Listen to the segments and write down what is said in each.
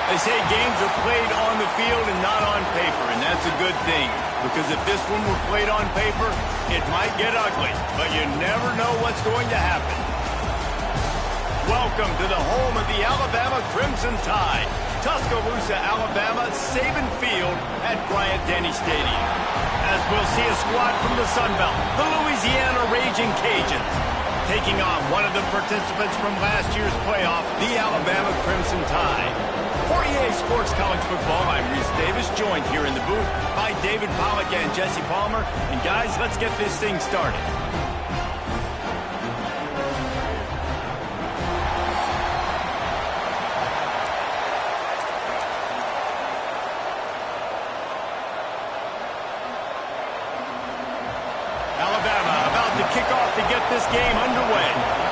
They say games are played on the field and not on paper, and that's a good thing. Because if this one were played on paper, it might get ugly. But you never know what's going to happen. Welcome to the home of the Alabama Crimson Tide. Tuscaloosa, Alabama, Saban Field at Bryant-Denny Stadium. As we'll see a squad from the Sun Belt, the Louisiana Raging Cajuns, taking on one of the participants from last year's playoff, the Alabama Crimson Tide. For EA Sports College Football, I'm Reese Davis, joined here in the booth by David Pollack and Jesse Palmer. And guys, let's get this thing started. Alabama about to kick off to get this game underway.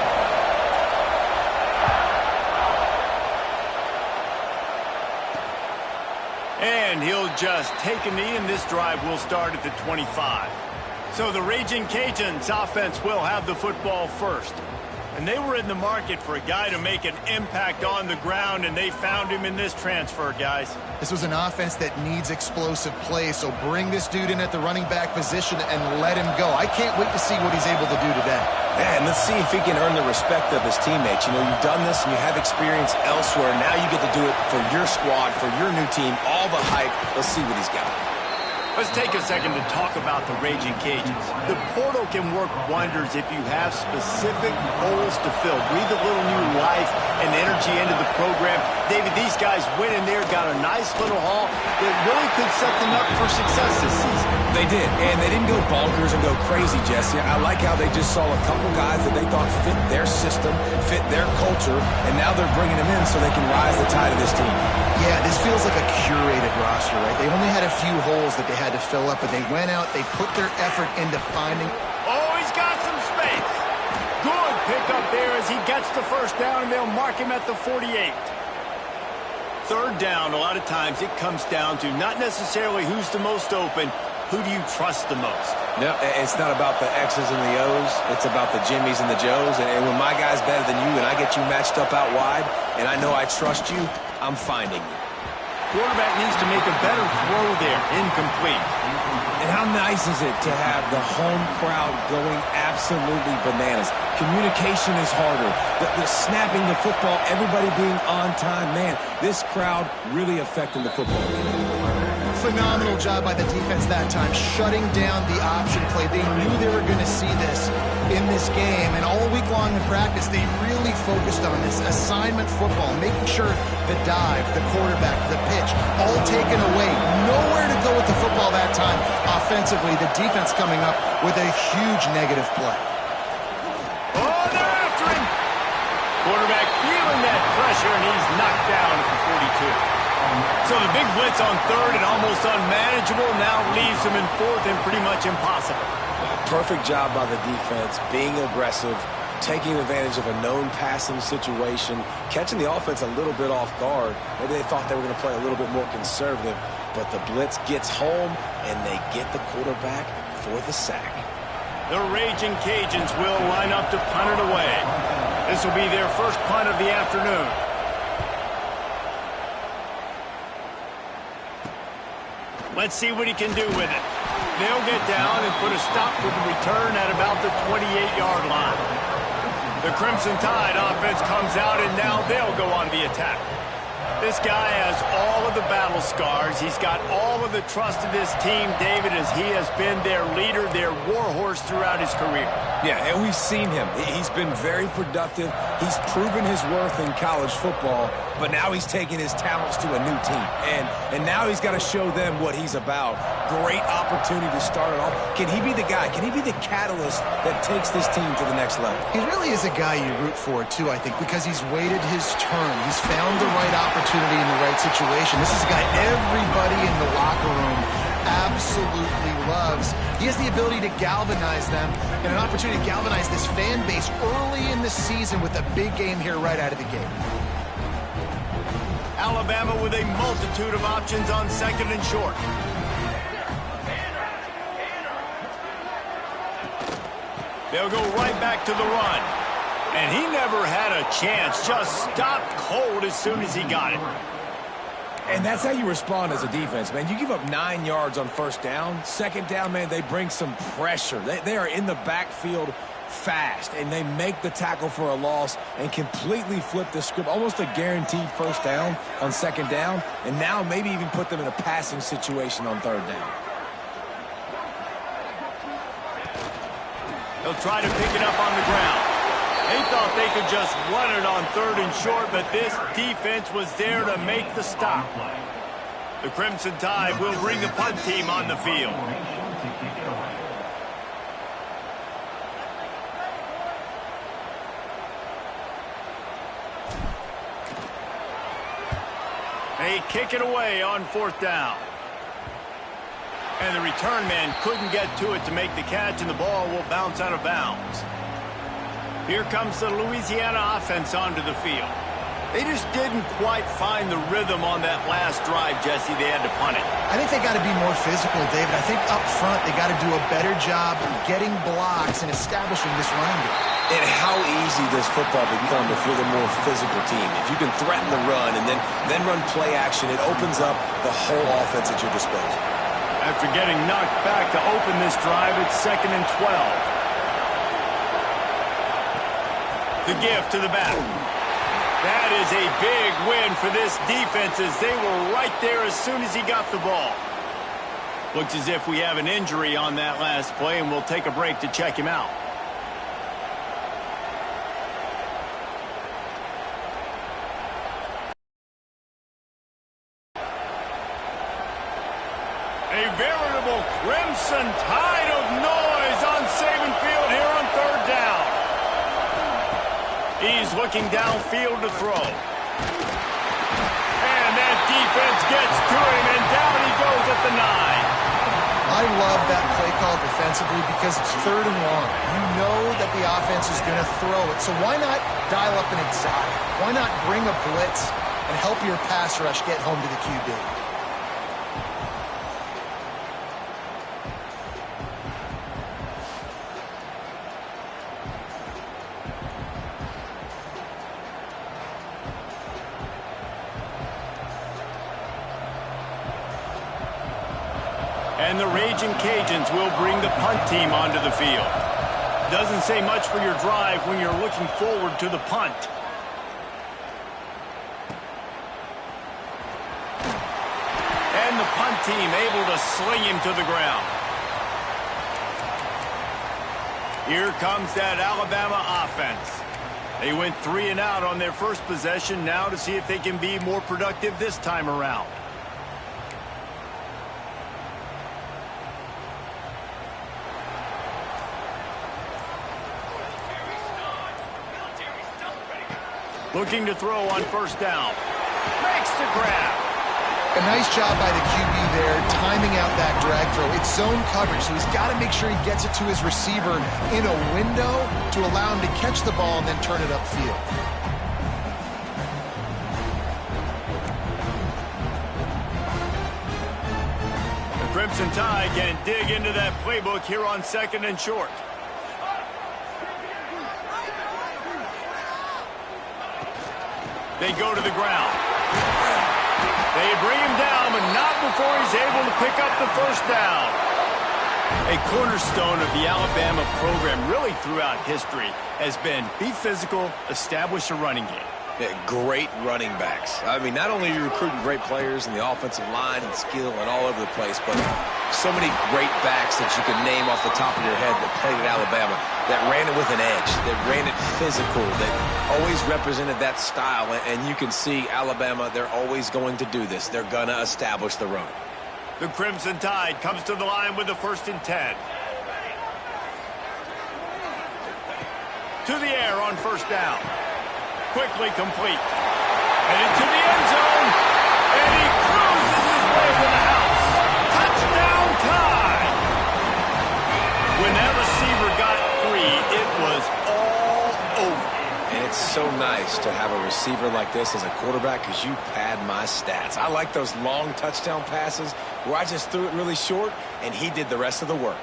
And he'll just take a knee, and this drive will start at the 25. So the Raging Cajuns offense will have the football first. And they were in the market for a guy to make an impact on the ground, and they found him in this transfer, guys. This was an offense that needs explosive play, so bring this dude in at the running back position and let him go. I can't wait to see what he's able to do today. And let's see if he can earn the respect of his teammates. You know, you've done this and you have experience elsewhere. Now you get to do it for your squad, for your new team, all the hype. Let's see what he's got. Let's take a second to talk about the Raging Cajuns. The portal can work wonders if you have specific holes to fill. Breathe a little new life and energy into the program. David, these guys went in there, got a nice little haul that really could set them up for success this season. They did, and they didn't go bonkers and go crazy, Jesse. I like how they just saw a couple guys that they thought fit their system, fit their culture, and now they're bringing them in so they can rise the tide of this team. Yeah, this feels like a curated roster, right? They only had a few holes that they had to fill up, but they went out, they put their effort into finding... Oh, he's got some space. Good pickup there as he gets the first down, and they'll mark him at the 48. Third down, a lot of times it comes down to not necessarily who's the most open, who do you trust the most? No, it's not about the X's and the O's. It's about the Jimmies and the Joes. And when my guy's better than you and I get you matched up out wide, and I know I trust you, I'm finding you. Quarterback needs to make a better throw there. Incomplete. And how nice is it to have the home crowd going absolutely bananas? Communication is harder. The snapping the football, everybody being on time. Man, this crowd really affecting the football game. Phenomenal job by the defense that time, shutting down the option play. They knew they were going to see this in this game, and all week long in practice, they really focused on this assignment football, making sure the dive, the quarterback, the pitch, all taken away. Nowhere to go with the football that time. Offensively, the defense coming up with a huge negative play. Oh, they're after him! Quarterback feeling that pressure, and he's knocked down at the 42. So the big blitz on third and almost unmanageable now leaves him in fourth and pretty much impossible. Perfect job by the defense, being aggressive, taking advantage of a known passing situation, catching the offense a little bit off guard. Maybe they thought they were going to play a little bit more conservative, but the blitz gets home and they get the quarterback for the sack. The Raging Cajuns will line up to punt it away. This will be their first punt of the afternoon. Let's see what he can do with it. They'll get down and put a stop to the return at about the 28-yard line. The Crimson Tide offense comes out, and now they'll go on the attack. This guy has all of the battle scars. He's got all of the trust of this team, David, as he has been their leader, their warhorse throughout his career. Yeah, and we've seen him. He's been very productive. He's proven his worth in college football, but now he's taking his talents to a new team. And now he's got to show them what he's about. Great opportunity to start it off. Can he be the guy? Can he be the catalyst that takes this team to the next level? He really is a guy you root for, too, I think, because he's waited his turn. He's found the right opportunity in the right situation. This is a guy everybody in the locker room absolutely loves. He has the ability to galvanize them and an opportunity to galvanize this fan base early in the season with a big game here right out of the gate. Alabama with a multitude of options on second and short. They'll go right back to the run. And he never had a chance, just stopped cold as soon as he got it. And that's how you respond as a defense, man. You give up 9 yards on first down. Second down, man, they bring some pressure. They are in the backfield fast, and they make the tackle for a loss and completely flip the script. Almost a guaranteed first down on second down, and now maybe even put them in a passing situation on third down. They'll try to pick it up on the ground. They thought they could just run it on third and short, but this defense was there to make the stop. The Crimson Tide will bring the punt team on the field. They kick it away on fourth down. And the return man couldn't get to it to make the catch, and the ball will bounce out of bounds. Here comes the Louisiana offense onto the field. They just didn't quite find the rhythm on that last drive, Jesse. They had to punt it. I think they got to be more physical, David. I think up front they got to do a better job getting blocks and establishing this running game. And how easy does football become if you're the more physical team? If you can threaten the run and then run play action, it opens up the whole offense at your disposal. After getting knocked back to open this drive, it's 2nd and 12. The gift to the back. That is a big win for this defense as they were right there as soon as he got the ball. Looks as if we have an injury on that last play, and we'll take a break to check him out. A veritable crimson tide of noise on Saban Field here on third down. He's looking downfield to throw. And that defense gets to him, and down he goes at the 9. I love that play call defensively because it's 3rd and long. You know that the offense is going to throw it, so why not dial up an exotic? Why not bring a blitz and help your pass rush get home to the QB? And the Raging Cajuns will bring the punt team onto the field. Doesn't say much for your drive when you're looking forward to the punt. And the punt team able to sling him to the ground. Here comes that Alabama offense. They went 3 and out on their first possession, now to see if they can be more productive this time around. Looking to throw on first down. Makes the grab. A nice job by the QB there, timing out that drag throw. It's zone coverage, so he's got to make sure he gets it to his receiver in a window to allow him to catch the ball and then turn it upfield. The Crimson Tide can dig into that playbook here on 2nd and short. They go to the ground. They bring him down, but not before he's able to pick up the first down. A cornerstone of the Alabama program really throughout history has been be physical, establish a running game. Yeah, great running backs. I mean, not only are you recruiting great players in the offensive line and skill and all over the place, but so many great backs that you can name off the top of your head that played at Alabama, that ran it with an edge, that ran it physical, that always represented that style. And you can see Alabama, they're always going to do this. They're going to establish the run. The Crimson Tide comes to the line with the 1st and 10. To the air on first down. Quickly complete. And into the end zone. And he cruises his way to the house. Touchdown Tide. When that receiver got free, it was all over. And it's so nice to have a receiver like this as a quarterback because you pad my stats. I like those long touchdown passes where I just threw it really short and he did the rest of the work.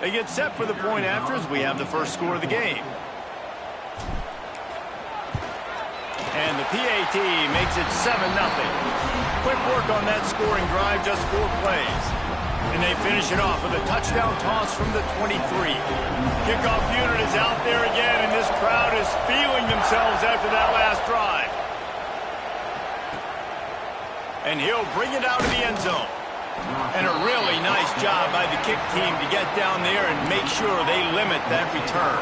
They get set for the point after as we have the first score of the game. And the PAT makes it 7-0. Quick work on that scoring drive, just 4 plays. And they finish it off with a touchdown toss from the 23. Kickoff unit is out there again, and this crowd is feeling themselves after that last drive. And he'll bring it out of the end zone. And a really nice job by the kick team to get down there and make sure they limit that return.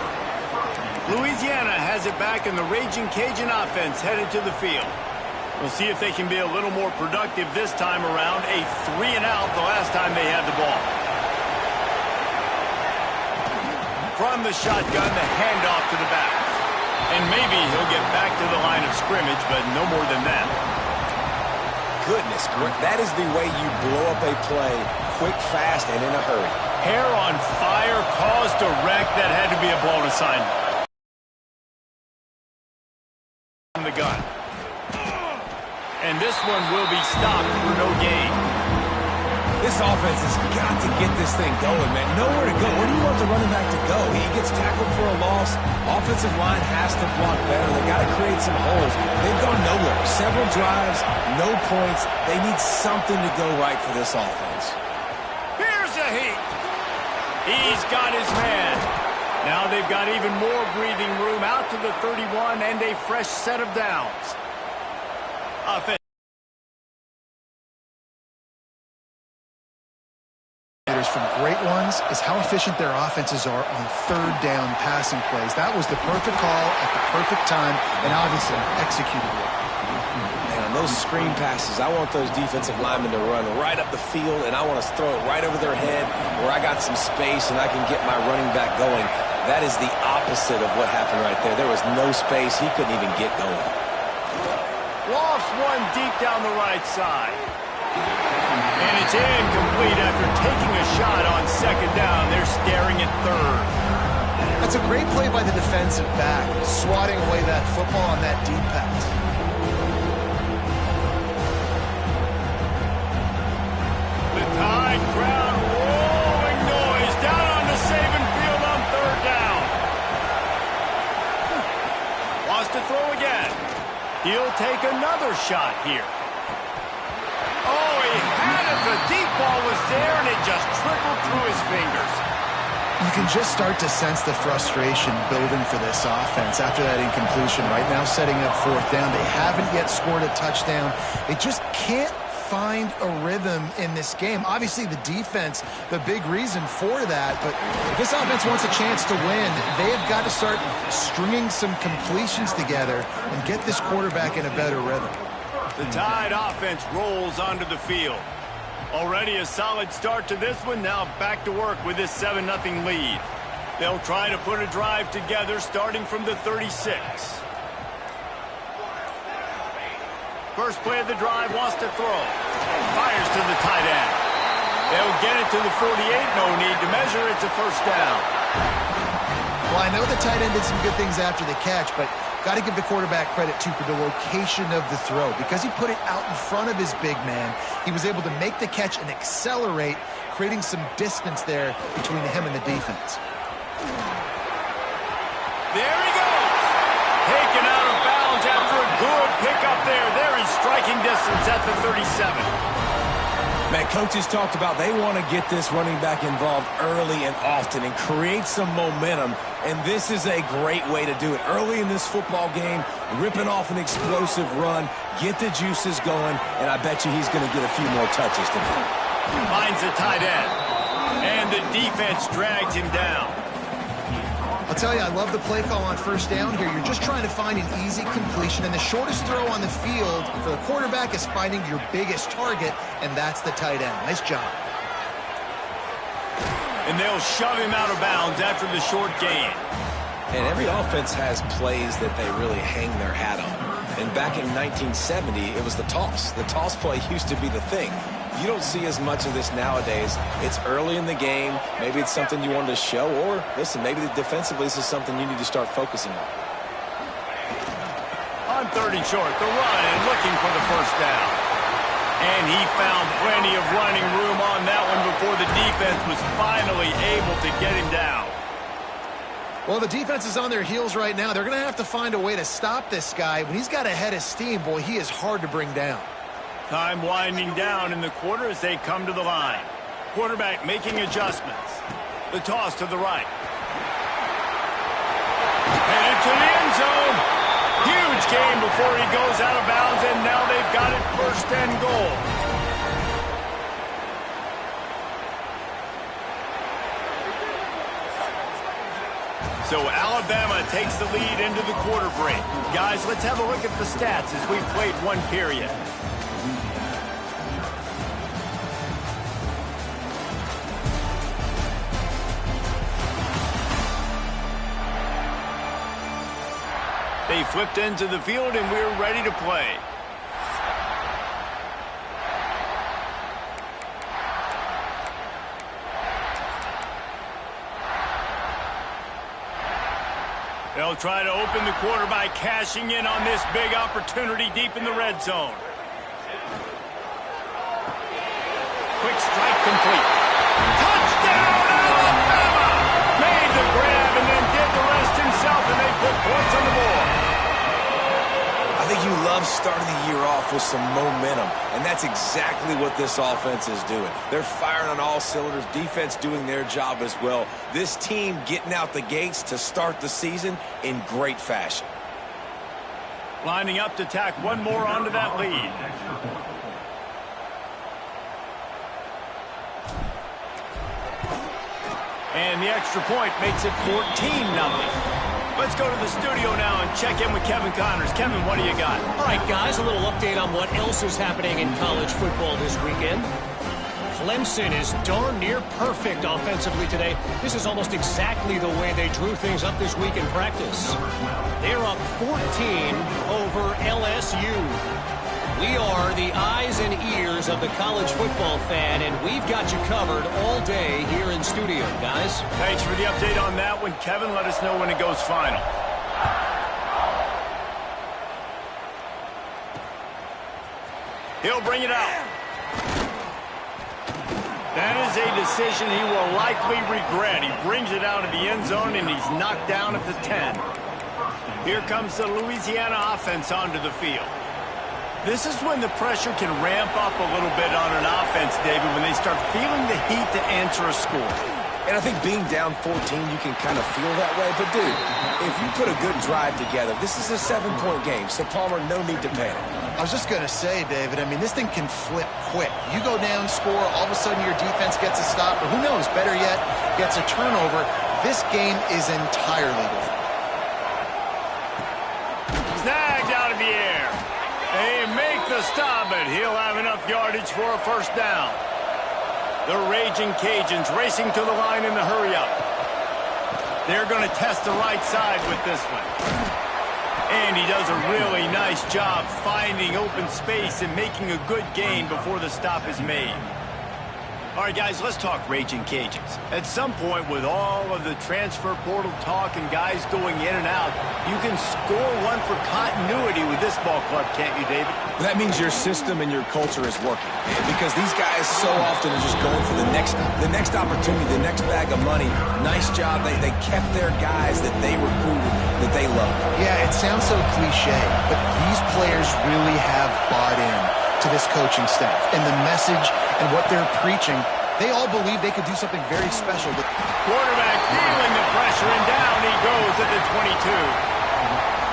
Louisiana has it back, and the Raging Cajun offense headed to the field. We'll see if they can be a little more productive this time around. A 3-and-out the last time they had the ball. From the shotgun, the handoff to the back. And maybe he'll get back to the line of scrimmage, but no more than that. Goodness, that is the way you blow up a play quick, fast, and in a hurry. Hair on fire, caused a wreck. That had to be a blown assignment. The gun. And this one will be stopped for no gain. This offense has got to get this thing going, man. Nowhere to go. Where do you want the running back to go? He gets tackled for a loss. Offensive line has to block better. They got to create some holes. They've gone nowhere. Several drives, no points. They need something to go right for this offense. Here's a heat. He's got his man. Now they've got even more breathing room out to the 31 and a fresh set of downs. Offense. From great ones is how efficient their offenses are on third down passing plays. That was the perfect call at the perfect time, and obviously executed it. Man, on those screen passes, I want those defensive linemen to run right up the field, and I want to throw it right over their head where I got some space and I can get my running back going. That is the opposite of what happened right there. There was no space. He couldn't even get going. Lofts one deep down the right side. And it's incomplete after taking a shot on second down. They're staring at third. That's a great play by the defensive back, swatting away that football on that deep pass. The Tide crowd rolling noise down on the Saban field on third down. Wants to throw again. He'll take another shot here. Oh, he had it. The deep ball was there, and it just trickled through his fingers. You can just start to sense the frustration building for this offense after that incompletion. Right now setting up fourth down. They haven't yet scored a touchdown. They just can't find a rhythm in this game. Obviously, the defense, the big reason for that. But if this offense wants a chance to win, they have got to start stringing some completions together and get this quarterback in a better rhythm. The Tide offense rolls onto the field. Already a solid start to this one. Now back to work with this 7-0 lead. They'll try to put a drive together starting from the 36. First play of the drive, wants to throw. Fires to the tight end. They'll get it to the 48. No need to measure. It's a first down. Well, I know the tight end did some good things after the catch, but got to give the quarterback credit, too, for the location of the throw. Because he put it out in front of his big man, he was able to make the catch and accelerate, creating some distance there between him and the defense. There he goes. Taken out of bounds after a good pickup there. There in striking distance at the 37. Man, coaches talked about they want to get this running back involved early and often and create some momentum, and this is a great way to do it. Early in this football game, ripping off an explosive run, get the juices going, and I bet you he's going to get a few more touches tonight. Finds the tight end, and the defense drags him down. I'll tell you, I love the play call on first down here. You're just trying to find an easy completion, and the shortest throw on the field for the quarterback is finding your biggest target, and that's the tight end. Nice job. And they'll shove him out of bounds after the short gain. And every offense has plays that they really hang their hat on. And back in 1970, it was the toss. The toss play used to be the thing. You don't see as much of this nowadays. It's early in the game. Maybe it's something you wanted to show, or listen, maybe defensively this is something you need to start focusing on. On third and short, the run and looking for the first down. And he found plenty of running room on that one before the defense was finally able to get him down. Well, the defense is on their heels right now. They're going to have to find a way to stop this guy. When he's got a head of steam, boy, he is hard to bring down. Time winding down in the quarter as they come to the line. Quarterback making adjustments. The toss to the right. Headed to the end zone. Huge game before he goes out of bounds, and now they've got it first and goal. So Alabama takes the lead into the quarter break. Guys, let's have a look at the stats as we've played one period. They flipped into the field, and we're ready to play. They'll try to open the quarter by cashing in on this big opportunity deep in the red zone. Quick strike complete. Touchdown, Alabama! Made the grab and then did the rest himself, and they put points on the board. I think you love starting the year off with some momentum, and that's exactly what this offense is doing. They're firing on all cylinders, defense doing their job as well. This team getting out the gates to start the season in great fashion. Lining up to tack one more onto that lead. And the extra point makes it 14-0. Let's go to the studio now and check in with Kevin Connors. Kevin, what do you got? All right, guys, a little update on what else is happening in college football this weekend. Clemson is darn near perfect offensively today. This is almost exactly the way they drew things up this week in practice. They're up 14 over LSU. We are the eyes and ears of the college football fan, and we've got you covered all day here in studio, guys. Thanks for the update on that one, Kevin. Let us know when it goes final. He'll bring it out. That is a decision he will likely regret. He brings it out of the end zone, and he's knocked down at the 10. Here comes the Louisiana offense onto the field. This is when the pressure can ramp up a little bit on an offense, David, when they start feeling the heat to answer a score. And I think being down 14, you can kind of feel that way. But, dude, if you put a good drive together, this is a 7-point game. So, Palmer, no need to panic. I was just going to say, David, I mean, this thing can flip quick. You go down, score, all of a sudden your defense gets a stop, or who knows, better yet, gets a turnover. This game is entirely different. Snagged out of the air. They make the stop, but he'll have enough yardage for a first down. The Raging Cajuns racing to the line in the hurry-up. They're going to test the right side with this one. And he does a really nice job finding open space and making a good gain before the stop is made. All right, guys, let's talk Raging Cajuns. At some point, with all of the transfer portal talk and guys going in and out, you can score one for continuity with this ball club, can't you, David? That means your system and your culture is working. Because these guys so often are just going for the next opportunity, the next bag of money. Nice job. They kept their guys that they recruited, that they love. Yeah, it sounds so cliche, but these players really have bought in to this coaching staff and the message and what they're preaching. They all believe they could do something very special. Quarterback feeling the pressure, and down he goes at the 22.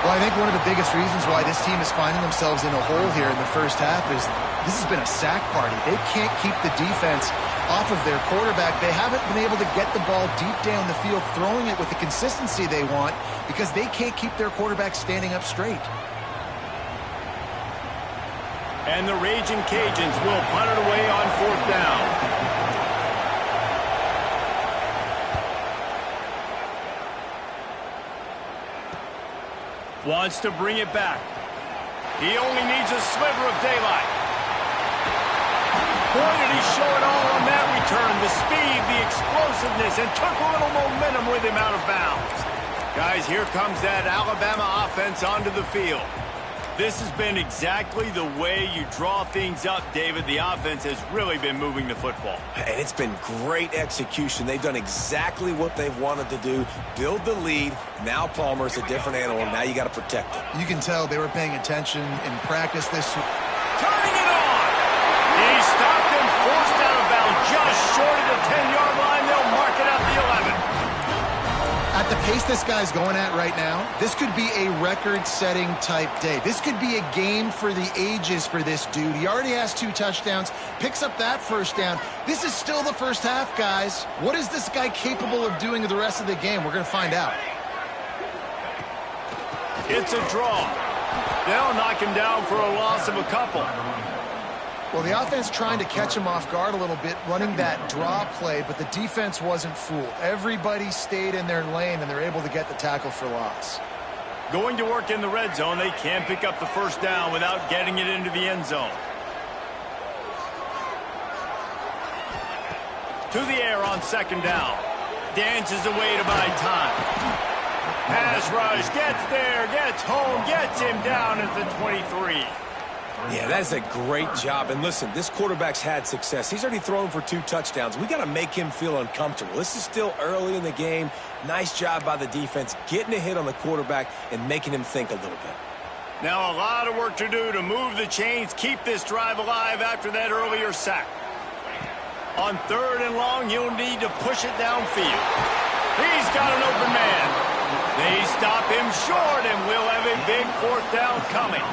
Well, I think one of the biggest reasons why this team is finding themselves in a hole here in the first half is this has been a sack party. They can't keep the defense off of their quarterback. They haven't been able to get the ball deep down the field, throwing it with the consistency they want because they can't keep their quarterback standing up straight. And the Raging Cajuns will punt it away on fourth down. Wants to bring it back. He only needs a sliver of daylight. Boy, did he show it all on that return. The speed, the explosiveness, and took a little momentum with him out of bounds. Guys, here comes that Alabama offense onto the field. This has been exactly the way you draw things up, David. The offense has really been moving the football. And it's been great execution. They've done exactly what they've wanted to do, build the lead. Now Palmer's a different animal. Now you got to protect it. You can tell they were paying attention in practice this week. Turning it on! He stopped him, forced out of bounds, just short of the 10-yard line. They'll mark it at the 11. At the pace this guy's going at right now, this could be a record-setting type day. This could be a game for the ages for this dude. He already has 2 touchdowns, picks up that first down. This is still the first half, guys. What is this guy capable of doing the rest of the game? We're going to find out. It's a draw. They'll knock him down for a loss of a couple. Well, the offense trying to catch him off guard a little bit, running that draw play, but the defense wasn't fooled. Everybody stayed in their lane, and they're able to get the tackle for loss. Going to work in the red zone, they can't pick up the first down without getting it into the end zone. To the air on second down. Dances away to buy time. Pass rush, gets there, gets home, gets him down at the 23. Yeah, that's a great job. And listen, this quarterback's had success. He's already thrown for 2 touchdowns. We got to make him feel uncomfortable. This is still early in the game. Nice job by the defense, getting a hit on the quarterback and making him think a little bit. Now a lot of work to do to move the chains, keep this drive alive after that earlier sack. On 3rd and long, he'll need to push it downfield. He's got an open man. They stop him short, and we'll have a big 4th down coming.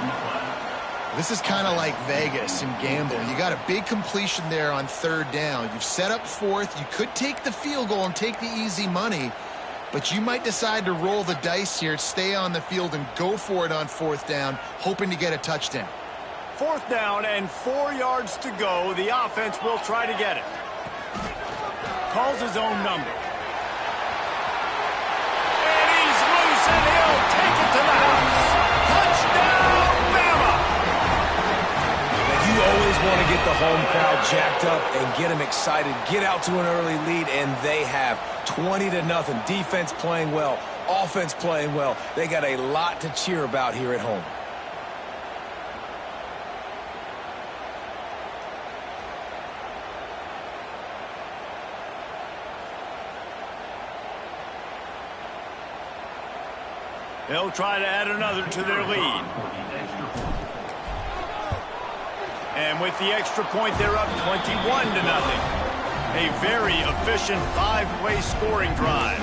This is kind of like Vegas and gambling. You got a big completion there on 3rd down. You've set up 4th. You could take the field goal and take the easy money, but you might decide to roll the dice here, stay on the field, and go for it on 4th down, hoping to get a touchdown. 4th down and 4 yards to go. The offense will try to get it. Calls his own number. And he's loose, and he'll take it to the house. Touchdown, Bama! You always want to get the home crowd jacked up and get them excited, get out to an early lead, and they have 20-0. Defense playing well, offense playing well. They got a lot to cheer about here at home. They'll try to add another to their lead. And with the extra point, they're up 21-0. A very efficient 5-play scoring drive.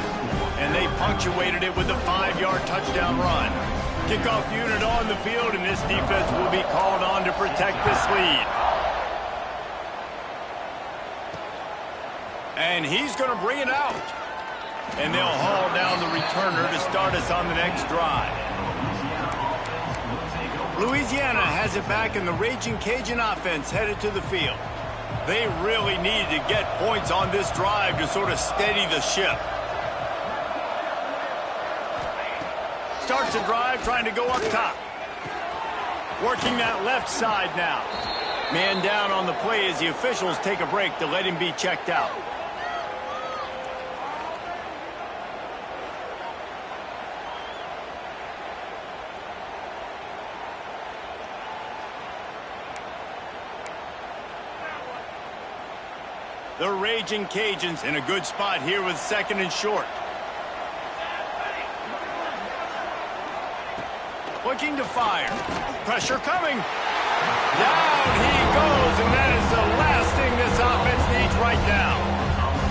And they punctuated it with a 5-yard touchdown run. Kickoff unit on the field, and this defense will be called on to protect this lead. And he's going to bring it out. And they'll haul down the returner to start us on the next drive. Louisiana has it back, and the Raging Cajun offense headed to the field. They really need to get points on this drive to sort of steady the ship. Starts the drive trying to go up top. Working that left side now. Man down on the play as the officials take a break to let him be checked out. The Raging Cajuns in a good spot here with 2nd and short. Looking to fire. Pressure coming. Down he goes, and that is the last thing this offense needs right now.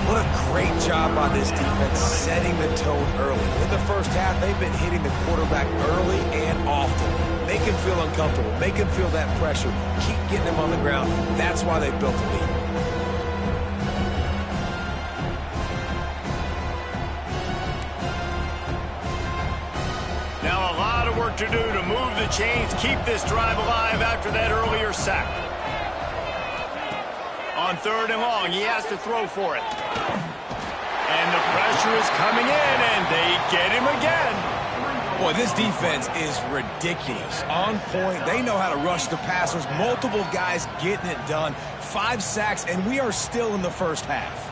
What a great job by this defense setting the tone early. In the first half, they've been hitting the quarterback early and often. Make him feel uncomfortable. Make him feel that pressure. Keep getting him on the ground. That's why they built the lead. Work to do to move the chains, keep this drive alive after that earlier sack. On 3rd and long, he has to throw for it. And the pressure is coming in, and they get him again. Boy, this defense is ridiculous. On point, they know how to rush the passers. Multiple guys getting it done. 5 sacks, and we are still in the first half.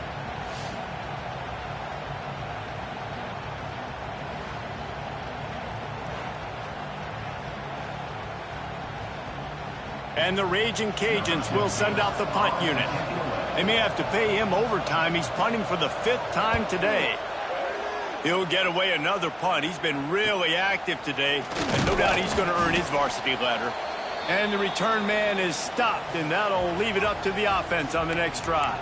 And the Raging Cajuns will send out the punt unit. They may have to pay him overtime. He's punting for the 5th time today. He'll get away another punt. He's been really active today, and no doubt he's going to earn his varsity letter. And the return man is stopped, and that'll leave it up to the offense on the next drive.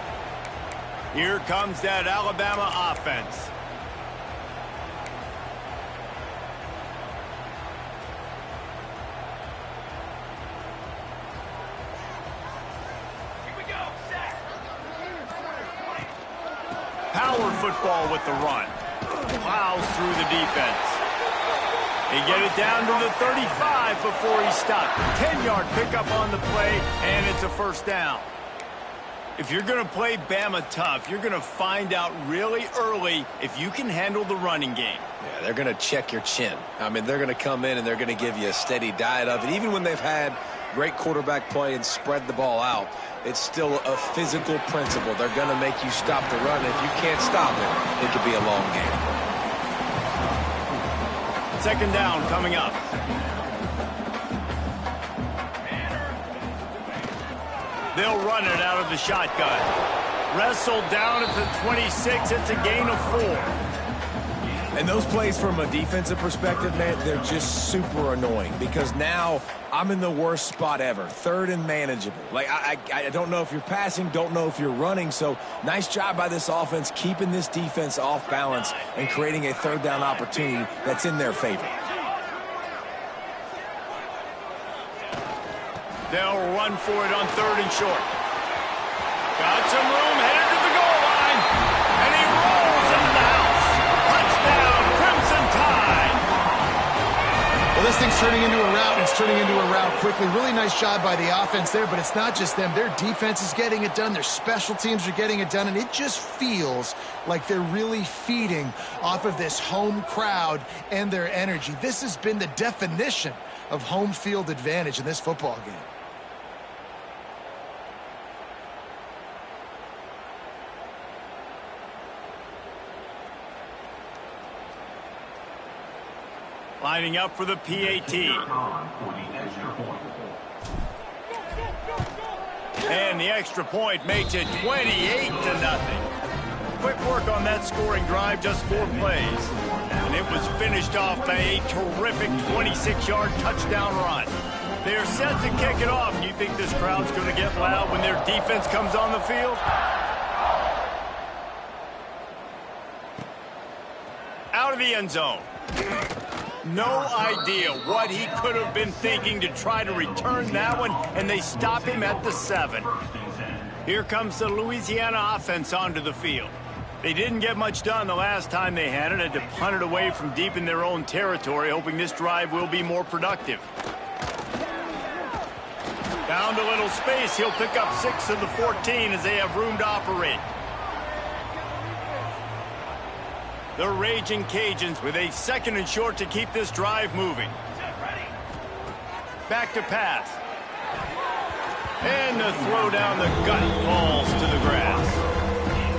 Here comes that Alabama offense. Power football with the run. Plows through the defense. They get it down to the 35 before he stopped. 10-yard pickup on the play, and it's a first down. If you're going to play Bama tough, you're going to find out really early if you can handle the running game. Yeah, they're going to check your chin. I mean, they're going to come in and they're going to give you a steady diet of it. Even when they've had great quarterback play and spread the ball out, it's still a physical principle. They're going to make you stop the run. If you can't stop it, it could be a long game. Second down coming up. They'll run it out of the shotgun. Wrestled down at the 26. It's a gain of 4. And those plays from a defensive perspective, man, they're just super annoying because now I'm in the worst spot ever. 3rd and manageable. Like, I don't know if you're passing, don't know if you're running. So nice job by this offense keeping this defense off balance and creating a 3rd down opportunity that's in their favor. They'll run for it on 3rd and short. Got some room, headed to the goal line. And he rolls into the house. Touchdown, Crimson Tide. Well, this thing's turning into a rout, and it's turning into a rout quickly. Really nice job by the offense there, but it's not just them. Their defense is getting it done. Their special teams are getting it done, and it just feels like they're really feeding off of this home crowd and their energy. This has been the definition of home field advantage in this football game. Lining up for the PAT. And the extra point makes it 28-0. Quick work on that scoring drive, just 4 plays. And it was finished off by a terrific 26-yard touchdown run. They're set to kick it off. You think this crowd's going to get loud when their defense comes on the field? Out of the end zone. No idea what he could have been thinking to try to return that one, and they stop him at the 7. Here comes the Louisiana offense onto the field. They didn't get much done the last time they had it. Had to punt it away from deep in their own territory, hoping this drive will be more productive. Down to little space. He'll pick up 6 of the 14 as they have room to operate. The Raging Cajuns with a 2nd and short to keep this drive moving. Back to pass. And the throw down the gut falls to the grass.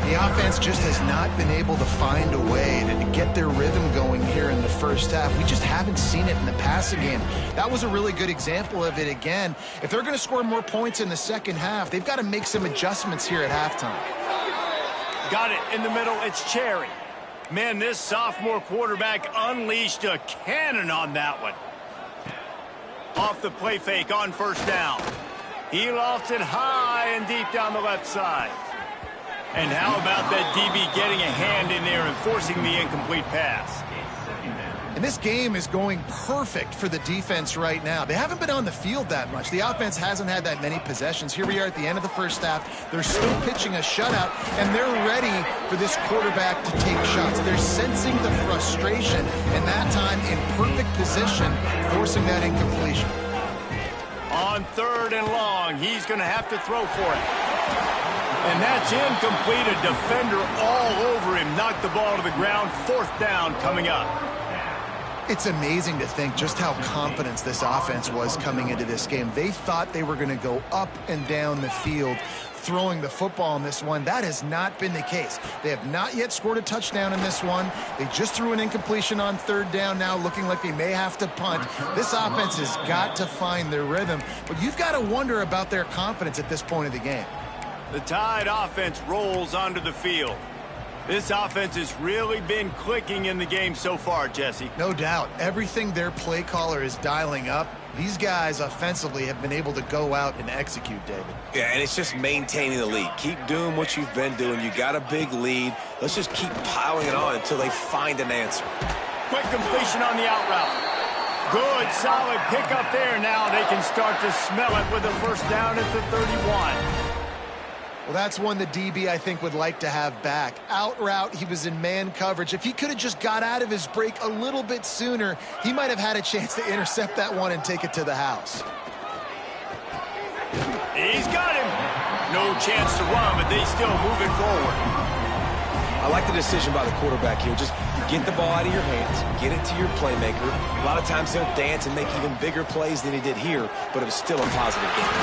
The offense just has not been able to find a way to get their rhythm going here in the first half. We just haven't seen it in the passing game. That was a really good example of it again. If they're going to score more points in the second half, they've got to make some adjustments here at halftime. Got it in the middle. It's Cherry. Man, this sophomore quarterback unleashed a cannon on that one. Off the play fake on first down. He lofts it high and deep down the left side. And how about that DB getting a hand in there and forcing the incomplete pass? And this game is going perfect for the defense right now. They haven't been on the field that much. The offense hasn't had that many possessions. Here we are at the end of the first half. They're still pitching a shutout, and they're ready for this quarterback to take shots. They're sensing the frustration, and that time in perfect position, forcing that incompletion. On 3rd and long, he's going to have to throw for it. And that's incomplete. A defender all over him. Knocked the ball to the ground. 4th down coming up. It's amazing to think just how confident this offense was coming into this game. They thought they were going to go up and down the field throwing the football in this one. That has not been the case. They have not yet scored a touchdown in this one. They just threw an incompletion on third down now, looking like they may have to punt. This offense has got to find their rhythm, but you've got to wonder about their confidence at this point of the game. The Tide offense rolls onto the field. This offense has really been clicking in the game so far, Jesse. No doubt. Everything their play caller is dialing up, these guys offensively have been able to go out and execute, David. Yeah, and it's just maintaining the lead. Keep doing what you've been doing. You got a big lead. Let's just keep piling it on until they find an answer. Quick completion on the out route. Good, solid pickup there. Now they can start to smell it with a first down at the 31. Well, that's one the DB, I think, would like to have back. Out route, he was in man coverage. If he could have just got out of his break a little bit sooner, he might have had a chance to intercept that one and take it to the house. He's got him. No chance to run, but they still move it forward. I like the decision by the quarterback here. Just get the ball out of your hands, get it to your playmaker. A lot of times they'll dance and make even bigger plays than he did here, but it was still a positive game.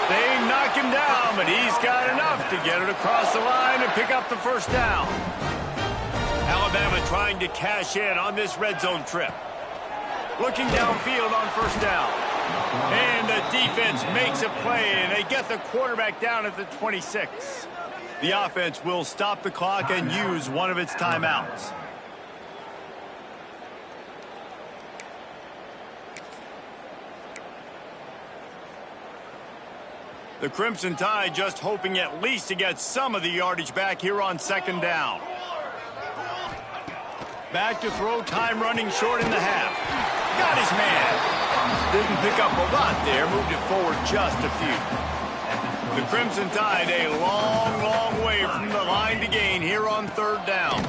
They knock him down, but he's got enough to get it across the line and pick up the first down. Alabama trying to cash in on this red zone trip. Looking downfield on first down. And the defense makes a play, and they get the quarterback down at the 26. The offense will stop the clock and use one of its timeouts. The Crimson Tide just hoping at least to get some of the yardage back here on second down. Back to throw, time running short in the half. Got his man. Didn't pick up a lot there, moved it forward just a few. The Crimson Tide a long, long way from the line to gain here on third down.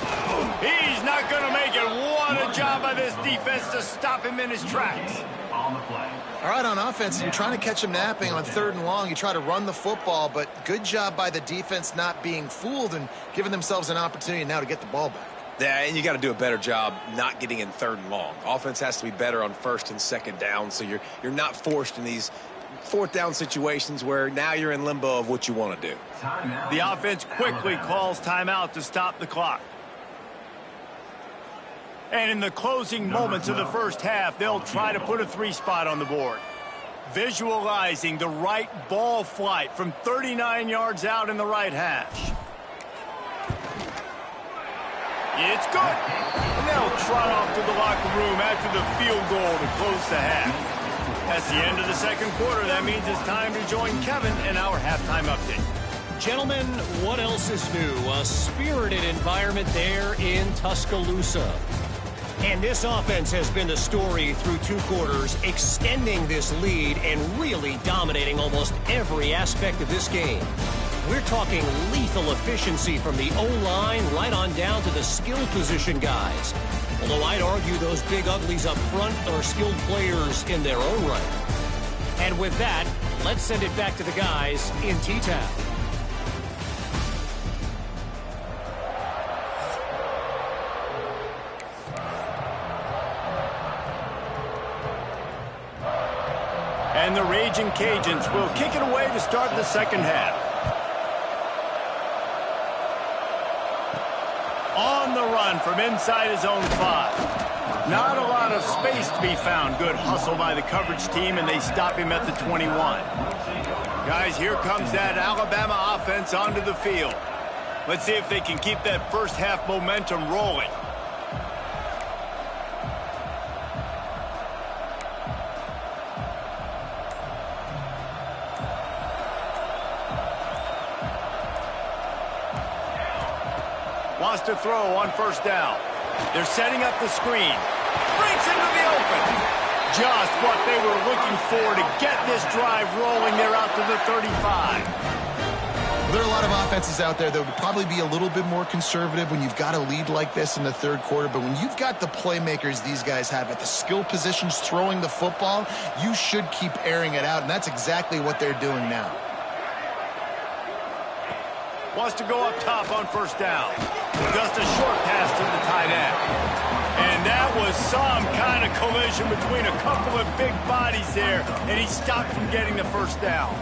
He's not going to make it. What a job by this defense to stop him in his tracks. All right, on offense, you're trying to catch him napping on third and long. You try to run the football, but good job by the defense not being fooled and giving themselves an opportunity now to get the ball back. Yeah, and you got to do a better job not getting in third and long. Offense has to be better on first and second down, so you're not forced in these fourth down situations where now you're in limbo of what you want to do. The offense quickly calls timeout to stop the clock. And in the closing moments of the first half, they'll try to put a 3-spot on the board. Visualizing the right ball flight from 39 yards out in the right hash. It's good. And they'll trot off to the locker room after the field goal to close the half. That's the end of the second quarter. That means it's time to join Kevin in our halftime update. Gentlemen, what else is new? A spirited environment there in Tuscaloosa. And this offense has been the story through 2 quarters, extending this lead and really dominating almost every aspect of this game. We're talking lethal efficiency from the O-line right on down to the skill position guys. Although I'd argue those big uglies up front are skilled players in their own right. And with that, let's send it back to the guys in T-Town. And the Raging Cajuns will kick it away to start the second half. On the run from inside his own 5. Not a lot of space to be found. Good hustle by the coverage team, and they stop him at the 21. Guys, here comes that Alabama offense onto the field. Let's see if they can keep that first half momentum rolling. Wants to throw on first down. They're setting up the screen. Breaks into the open. Just what they were looking for to get this drive rolling. They're out to the 35. There are a lot of offenses out there that would probably be a little bit more conservative when you've got a lead like this in the third quarter. But when you've got the playmakers these guys have at the skill positions throwing the football, you should keep airing it out. And that's exactly what they're doing now. Wants to go up top on first down. Just a short pass to the tight end. And that was some kind of collision between a couple of big bodies there, and he stopped from getting the first down.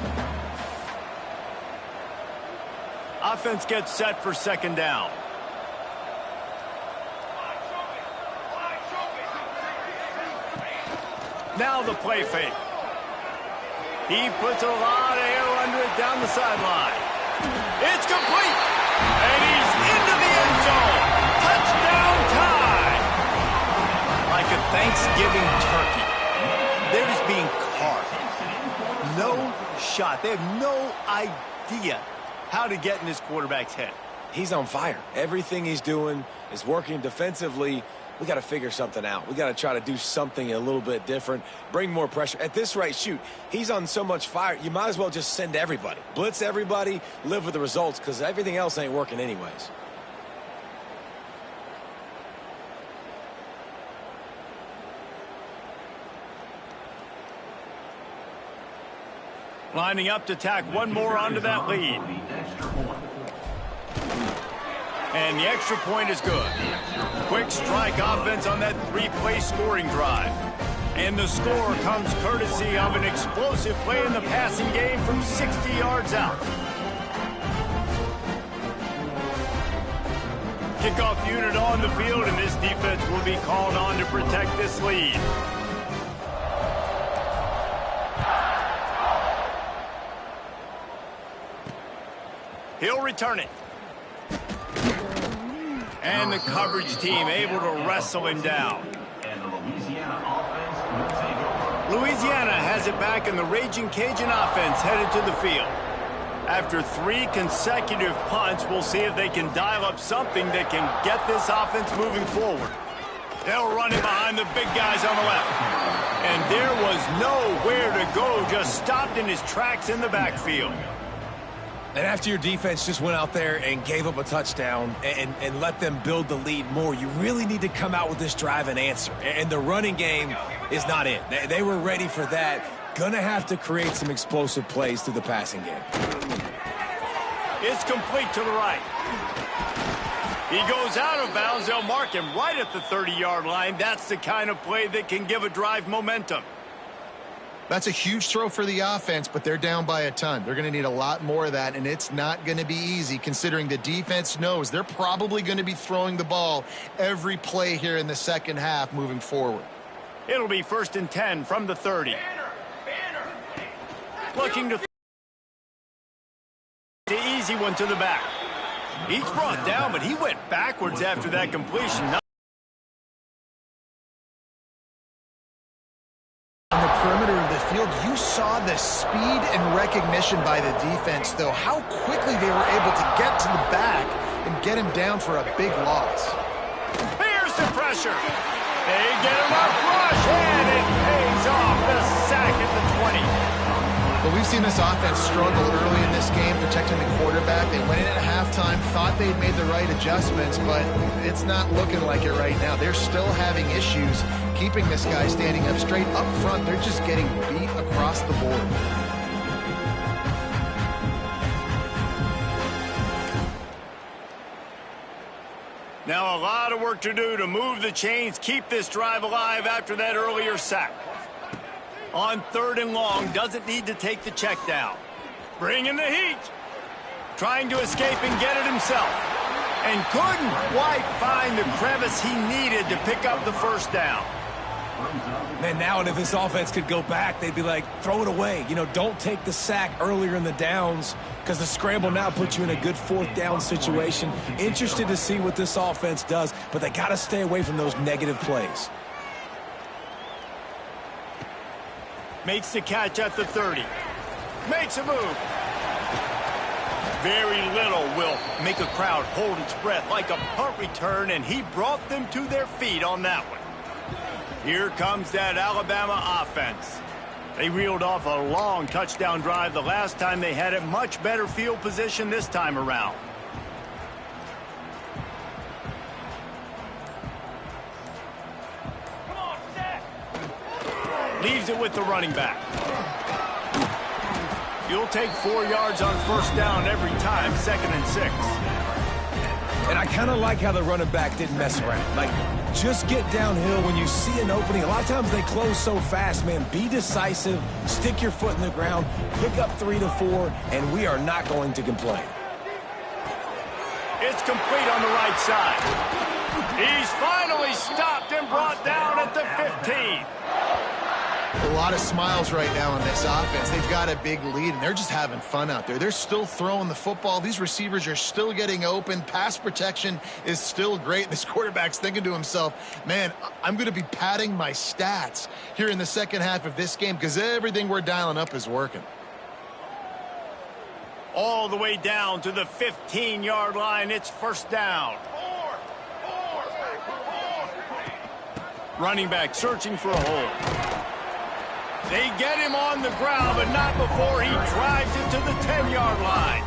Offense gets set for second down. Now the play fake. He puts a lot of air under it down the sideline. It's complete. And he's into the end zone. Touchdown time. Like a Thanksgiving turkey. They're just being carved. No shot. They have no idea how to get in this quarterback's head. He's on fire. Everything he's doing is working defensively. We got to figure something out. We got to try to do something a little bit different, bring more pressure. At this rate, shoot, he's on so much fire, you might as well just send everybody. Blitz everybody, live with the results, because everything else ain't working anyways. Lining up to tack one more onto that lead. And the extra point is good. Quick strike offense on that three-play scoring drive. And the score comes courtesy of an explosive play in the passing game from 60 yards out. Kickoff unit on the field, and this defense will be called on to protect this lead. He'll return it. And the coverage team able to wrestle him down. Louisiana has it back, and the Raging Cajun offense headed to the field. After 3 consecutive punts, we'll see if they can dial up something that can get this offense moving forward. They'll run it behind the big guys on the left. And there was nowhere to go, just stopped in his tracks in the backfield. And after your defense just went out there and gave up a touchdown and let them build the lead more, you really need to come out with this drive and answer. And the running game is not in. They were ready for that. Gonna have to create some explosive plays through the passing game. It's complete to the right. He goes out of bounds. They'll mark him right at the 30-yard line. That's the kind of play that can give a drive momentum. That's a huge throw for the offense, but they're down by a ton. They're going to need a lot more of that, and it's not going to be easy considering the defense knows they're probably going to be throwing the ball every play here in the second half moving forward. It'll be 1st and 10 from the 30. Looking to the easy one to the back. He's brought down, but he went backwards after that completion. On the perimeter of the field, you saw the speed and recognition by the defense, though, how quickly they were able to get to the back and get him down for a big loss. Here's the pressure. They get him up rush, and it pays off. The sack at the 20. But we've seen this offense struggle early in this game protecting the quarterback. They went in at halftime, thought they'd made the right adjustments, but it's not looking like it right now. They're still having issues keeping this guy standing up straight up front. They're just getting beat across the board. Now a lot of work to do to move the chains, keep this drive alive after that earlier sack. On 3rd and long, doesn't need to take the check down. Bringing the heat. Trying to escape and get it himself. And couldn't quite find the crevice he needed to pick up the first down. Man, now if this offense could go back, they'd be like, throw it away. You know, don't take the sack earlier in the downs, because the scramble now puts you in a good 4th down situation. Interested to see what this offense does, but they got to stay away from those negative plays. Makes the catch at the 30. Makes a move. Very little will make a crowd hold its breath like a punt return, and he brought them to their feet on that one. Here comes that Alabama offense. They reeled off a long touchdown drive the last time they had it. Much better field position this time around. Leaves it with the running back. You'll take 4 yards on 1st down every time, 2nd and 6. And I kind of like how the running back didn't mess around. Like, just get downhill when you see an opening. A lot of times they close so fast, man. Be decisive, stick your foot in the ground, pick up 3 to 4, and we are not going to complain. It's complete on the right side. He's finally stopped and brought down at the 15. A lot of smiles right now on this offense. They've got a big lead, and they're just having fun out there. They're still throwing the football. These receivers are still getting open. Pass protection is still great. This quarterback's thinking to himself, man, I'm going to be padding my stats here in the second half of this game because everything we're dialing up is working. All the way down to the 15-yard line. It's first down. Running back searching for a hole. They get him on the ground, but not before he drives it to the 10-yard line.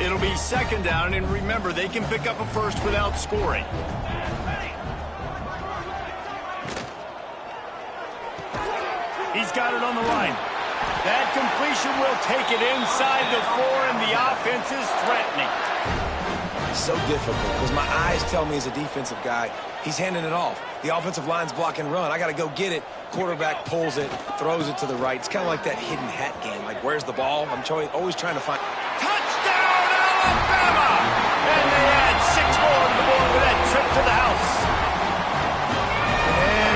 It'll be second down, and remember, they can pick up a first without scoring. He's got it on the line. That completion will take it inside the 4, and the offense is threatening. So difficult because my eyes tell me as a defensive guy, he's handing it off. The offensive line's block and run. I got to go get it. Quarterback pulls it, throws it to the right. It's kind of like that hidden hat game. Like, where's the ball? I'm always trying to find. Touchdown, Alabama! And they add 6 more to the board with that trip to the house.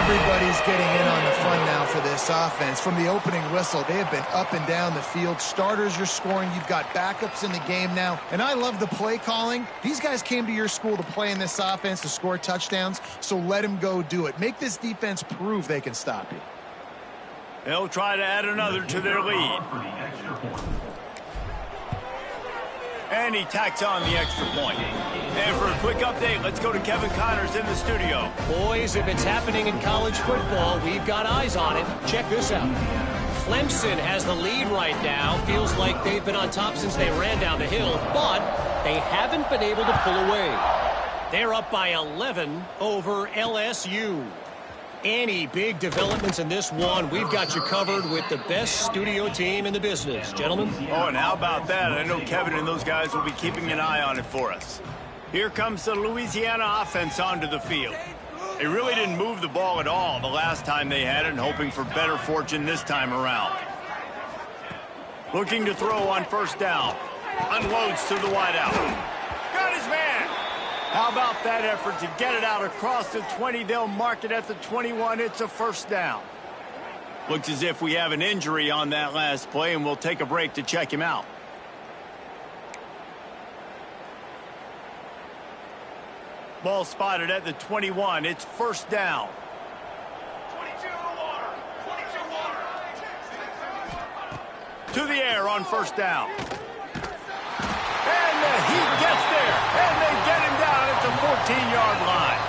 Everybody's getting in on the fun now for this offense. From the opening whistle, they have been up and down the field. Starters are scoring. You've got backups in the game now. And I love the play calling. These guys came to your school to play in this offense to score touchdowns, so let them go do it. Make this defense prove they can stop you. They'll try to add another to their lead. And he tacks on the extra point. And for a quick update, let's go to Kevin Connors in the studio. Boys, if it's happening in college football, we've got eyes on it. Check this out. Clemson has the lead right now. Feels like they've been on top since they ran down the hill, but they haven't been able to pull away. They're up by 11 over LSU. Any big developments in this one, we've got you covered with the best studio team in the business. Gentlemen? Oh, and how about that? I know Kevin and those guys will be keeping an eye on it for us. Here comes the Louisiana offense onto the field. They really didn't move the ball at all the last time they had it, and hoping for better fortune this time around. Looking to throw on first down. Unloads to the wideout. Got his man. How about that effort to get it out across the 20? They'll mark it at the 21. It's a first down. Looks as if we have an injury on that last play, and we'll take a break to check him out. Ball spotted at the 21. It's first down. 22 water. 22 water. To the air on first down. And the heat gets there. And they get him down at the 14-yard line.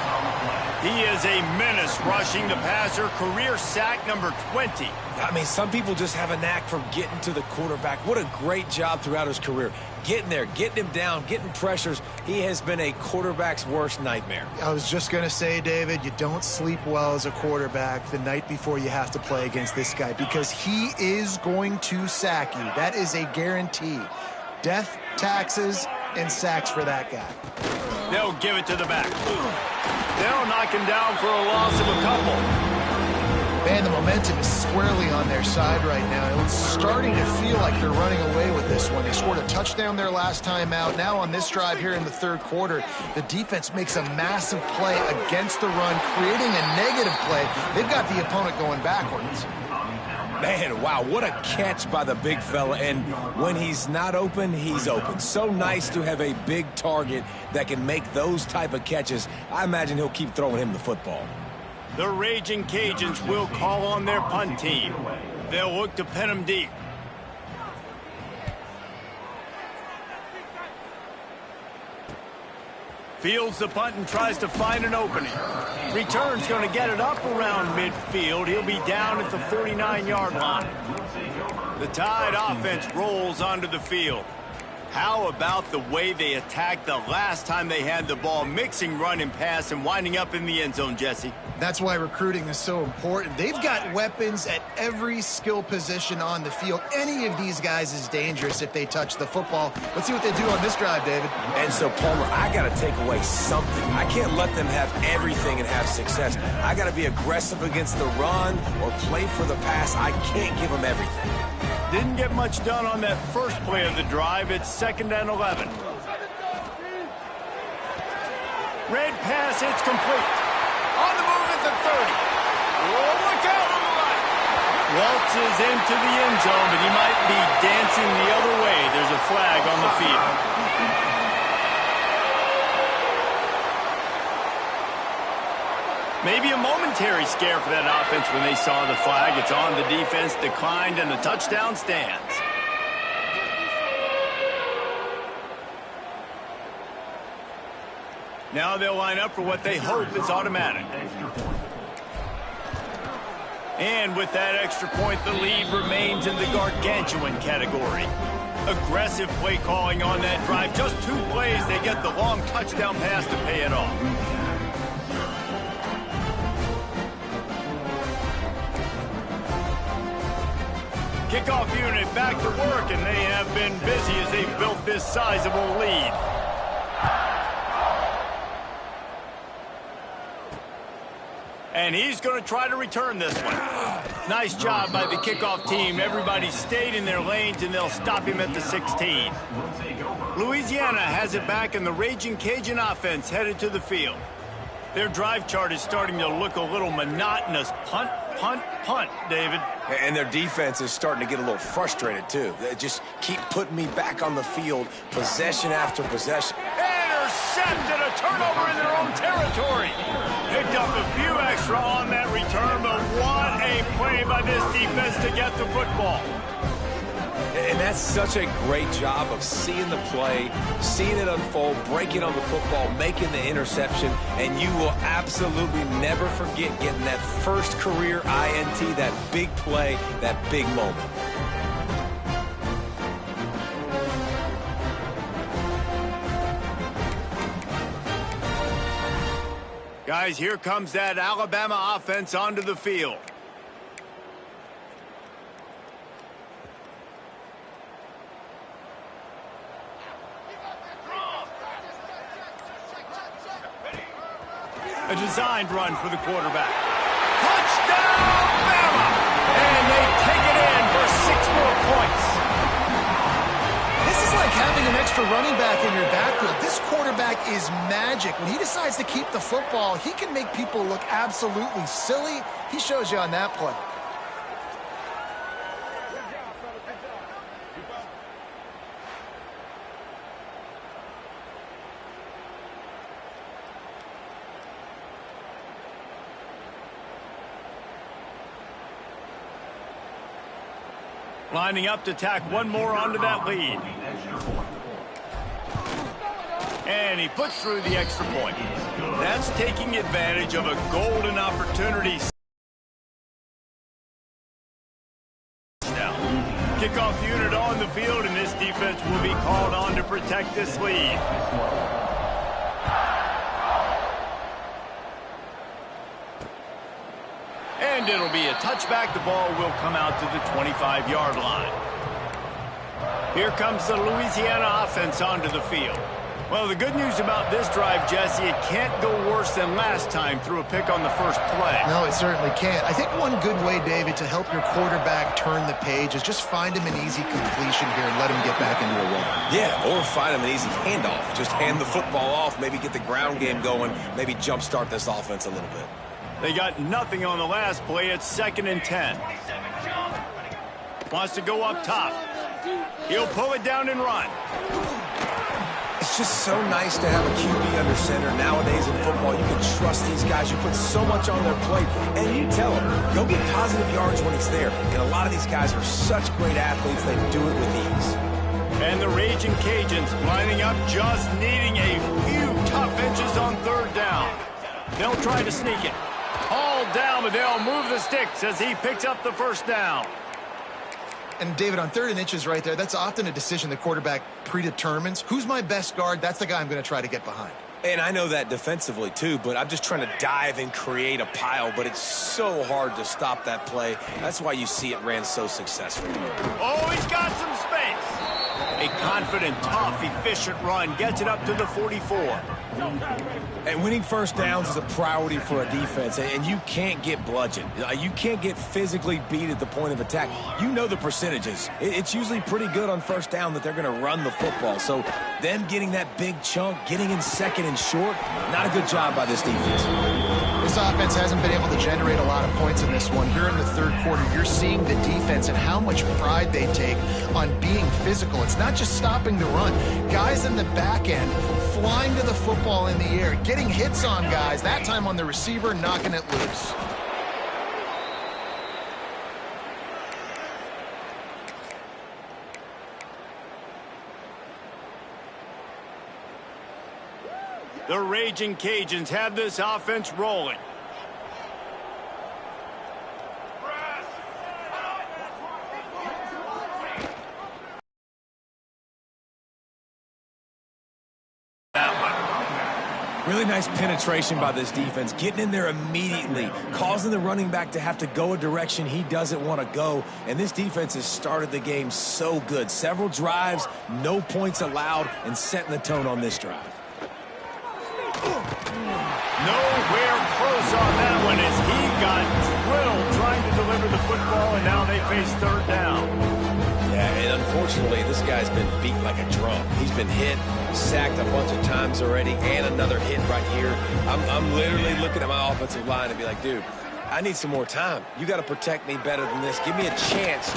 He is a menace rushing the passer. Career sack number 20. I mean, some people just have a knack for getting to the quarterback. What a great job throughout his career. Getting there, getting him down, getting pressures. He has been a quarterback's worst nightmare. I was just going to say, David, you don't sleep well as a quarterback the night before you have to play against this guy because he is going to sack you. That is a guarantee. Death, taxes, and sacks for that guy. They'll give it to the back. They'll knock him down for a loss of a couple. Man, the momentum is squarely on their side right now. It's starting to feel like they're running away with this one. They scored a touchdown their last time out. Now on this drive here in the third quarter, the defense makes a massive play against the run, creating a negative play. They've got the opponent going backwards. Man, wow, what a catch by the big fella. And when he's not open, he's open. So nice to have a big target that can make those type of catches. I imagine he'll keep throwing him the football. The Raging Cajuns will call on their punt team. They'll look to pin him deep. Fields the punt and tries to find an opening. Return's going to get it up around midfield. He'll be down at the 49-yard line. The Tide offense rolls onto the field. How about the way they attacked the last time they had the ball, mixing run and pass and winding up in the end zone, Jesse? That's why recruiting is so important. They've got weapons at every skill position on the field. Any of these guys is dangerous if they touch the football. Let's see what they do on this drive, David. And so, Palmer, I got to take away something. I can't let them have everything and have success. I got to be aggressive against the run or play for the pass. I can't give them everything. Didn't get much done on that first play of the drive. It's 2nd and 11. Red pass, it's complete. On the move at the 30. Oh, look out on the right. Waltz is into the end zone, but he might be dancing the other way. There's a flag on the field. Maybe a momentary scare for that offense when they saw the flag. It's on, the defense declined, and the touchdown stands. Now they'll line up for what they hope is automatic. And with that extra point, the lead remains in the gargantuan category. Aggressive play calling on that drive. Just 2 plays, they get the long touchdown pass to pay it off. Kickoff unit back to work, and they have been busy as they've built this sizable lead. And he's going to try to return this one. Nice job by the kickoff team. Everybody stayed in their lanes, and they'll stop him at the 16. Louisiana has it back, and the Raging Cajun offense headed to the field. Their drive chart is starting to look a little monotonous. Punt, punt, punt, David. And their defense is starting to get a little frustrated, too. They just keep putting me back on the field, possession after possession. Intercepted, a turnover in their own territory. Picked up a few extra on that return, but what a play by this defense to get the football. And that's such a great job of seeing the play, seeing it unfold, breaking on the football, making the interception, and you will absolutely never forget getting that first career INT, that big play, that big moment. Guys, here comes that Alabama offense onto the field. A designed run for the quarterback. Touchdown, Bama! And they take it in for 6 more points. This is like having an extra running back in your backfield. This quarterback is magic. When he decides to keep the football, he can make people look absolutely silly. He shows you on that play. Lining up to tack one more onto that lead. And he puts through the extra point. That's taking advantage of a golden opportunity. Now, kickoff unit on the field, and this defense will be called on to protect this lead. And it'll be a touchback. The ball will come out to the 25-yard line. Here comes the Louisiana offense onto the field. Well, the good news about this drive, Jesse, it can't go worse than last time through a pick on the first play. No, it certainly can't. I think one good way, David, to help your quarterback turn the page is just find him an easy completion here and let him get back into a rhythm. Yeah, or find him an easy handoff. Just hand the football off, maybe get the ground game going, maybe jumpstart this offense a little bit. They got nothing on the last play. It's 2nd and 10. Wants to go up top. He'll pull it down and run. It's just so nice to have a QB under center. Nowadays in football, you can trust these guys. You put so much on their plate, and you tell them, go get positive yards when it's there. And a lot of these guys are such great athletes, they do it with ease. And the Raging Cajuns lining up, just needing a few tough inches on 3rd down. They'll try to sneak it. Hauled down, but they'll move the sticks as he picks up the 1st down. And, David, on 3rd and inches right there, that's often a decision the quarterback predetermines. Who's my best guard? That's the guy I'm going to try to get behind. And I know that defensively, too, but I'm just trying to dive and create a pile, but it's so hard to stop that play. That's why you see it ran so successfully. Oh, he's got some space. A A confident, tough, efficient run gets it up to the 44. And winning first downs is a priority for a defense, and you can't get bludgeoned. You can't get physically beat at the point of attack. You know the percentages. It's usually pretty good on first down that they're going to run the football. So them getting that big chunk, getting in second and short, not a good job by this defense. This offense hasn't been able to generate a lot of points in this one. Here in the third quarter, you're seeing the defense and how much pride they take on being physical. It's not just stopping the run. Guys in the back end flying to the football in the air, getting hits on guys, that time on the receiver, knocking it loose. The Raging Cajuns have this offense rolling. Really nice penetration by this defense, getting in there immediately, causing the running back to have to go a direction he doesn't want to go. And this defense has started the game so good. Several drives, no points allowed, and setting the tone on this drive. Nowhere close on that one as he got drilled trying to deliver the football, and now they face third down. Yeah, and unfortunately, this guy's been beat like a drum. He's been hit, sacked a bunch of times already, and another hit right here. I'm literally looking at my offensive line and be like, dude, I need some more time. You got to protect me better than this. Give me a chance.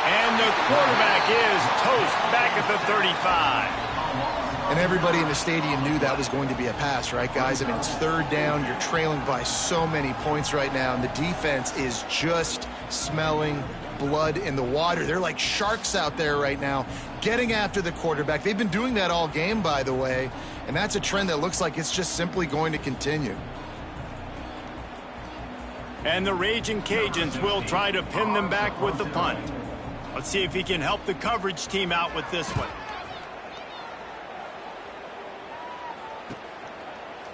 And the quarterback is toast back at the 35. And everybody in the stadium knew that was going to be a pass, right, guys? I mean, it's third down. You're trailing by so many points right now, and the defense is just smelling blood in the water. They're like sharks out there right now, getting after the quarterback. They've been doing that all game, by the way, and that's a trend that looks like it's just simply going to continue. And the Raging Cajuns will try to pin them back with the punt. Let's see if he can help the coverage team out with this one.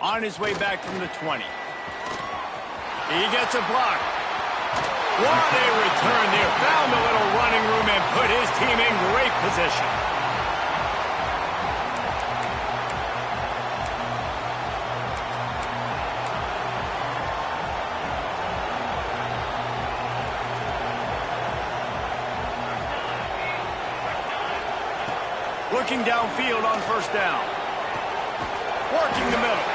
On his way back from the 20. He gets a block. What a return there. Found a little running room and put his team in great position. Looking downfield on first down. Working the middle.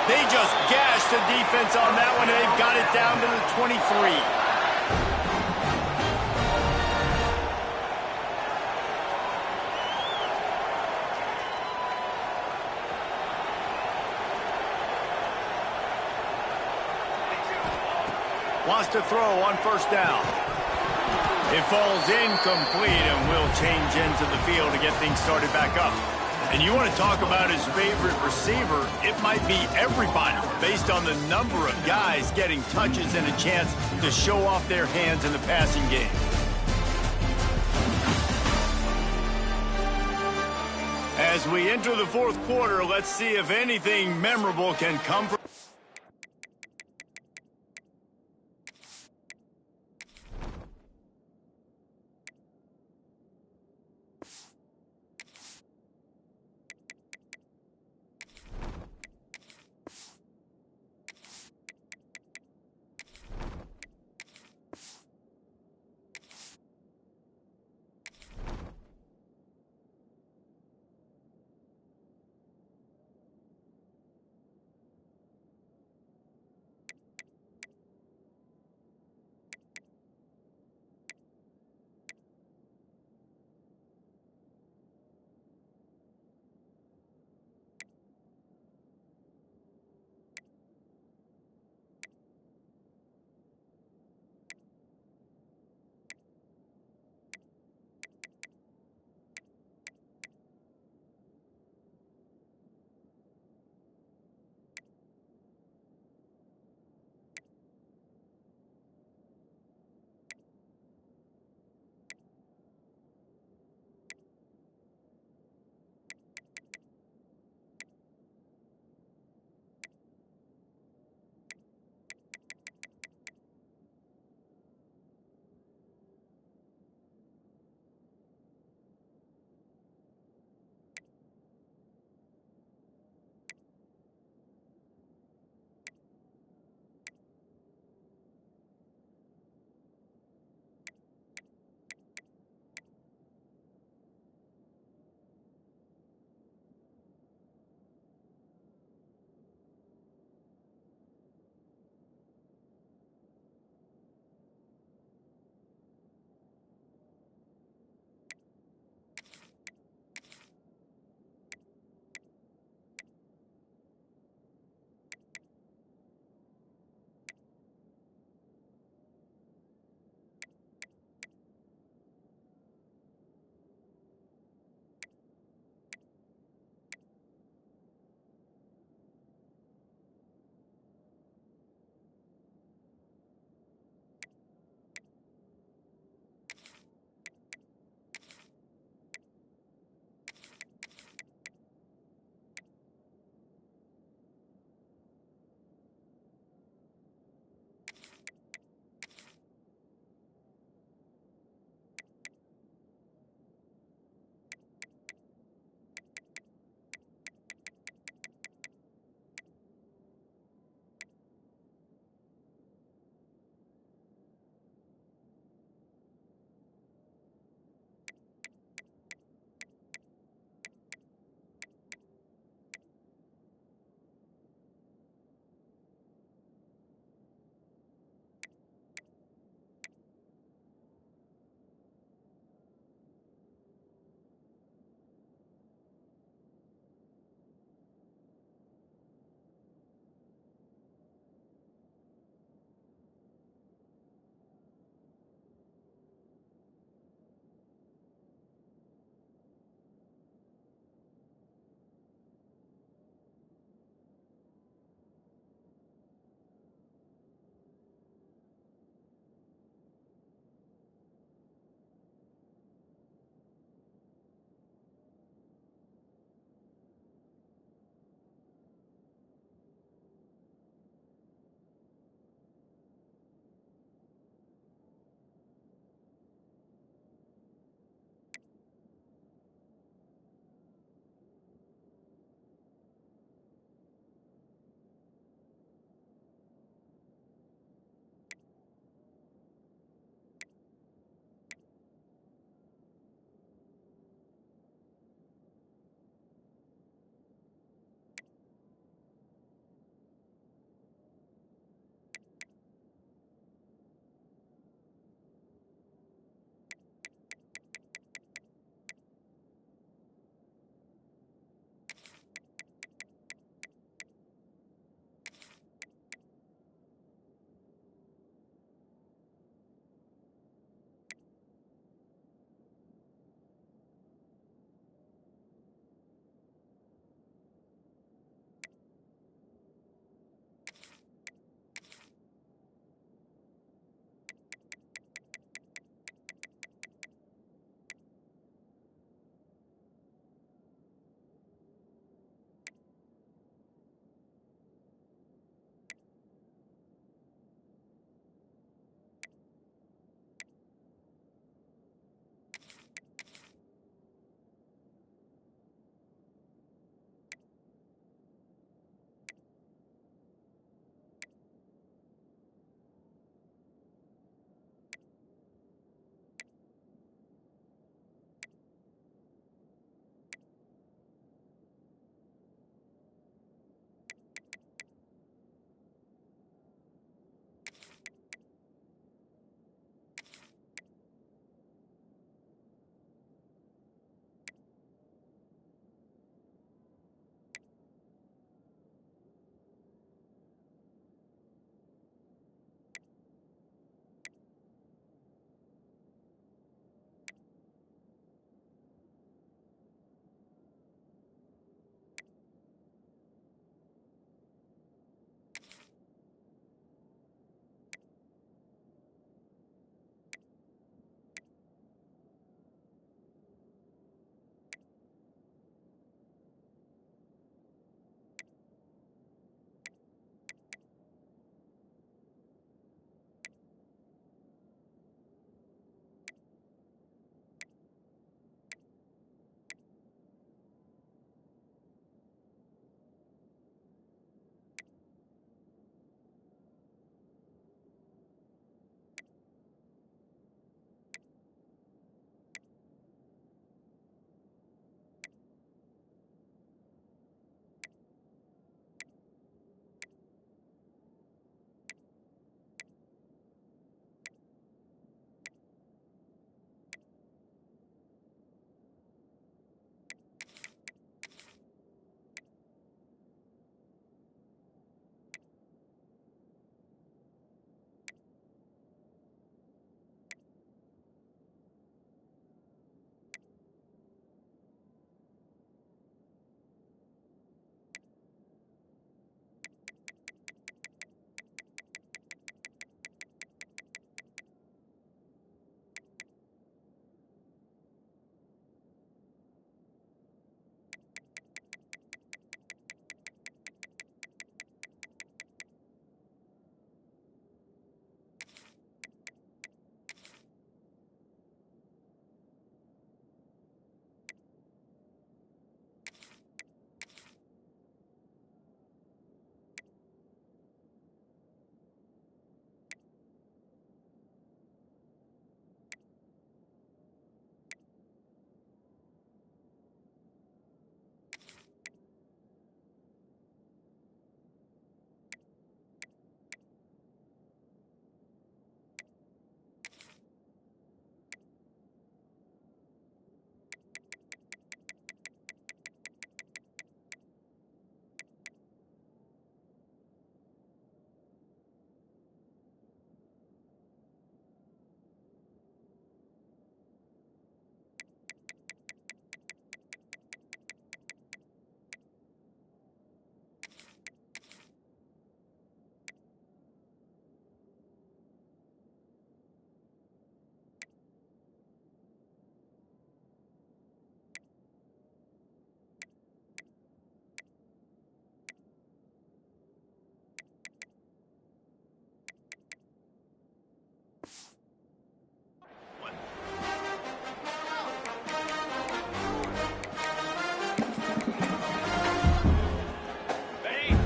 They just gashed the defense on that one, and they've got it down to the 23. Wants to throw on first down. It falls incomplete and will change into the field to get things started back up. And you want to talk about his favorite receiver, it might be everybody based on the number of guys getting touches and a chance to show off their hands in the passing game. As we enter the fourth quarter, let's see if anything memorable can come from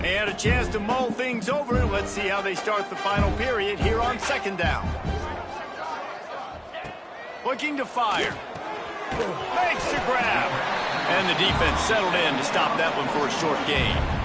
And a chance to mull things over. Let's see how they start the final period here on second down. Looking to fire. Makes the grab. And the defense settled in to stop that one for a short gain.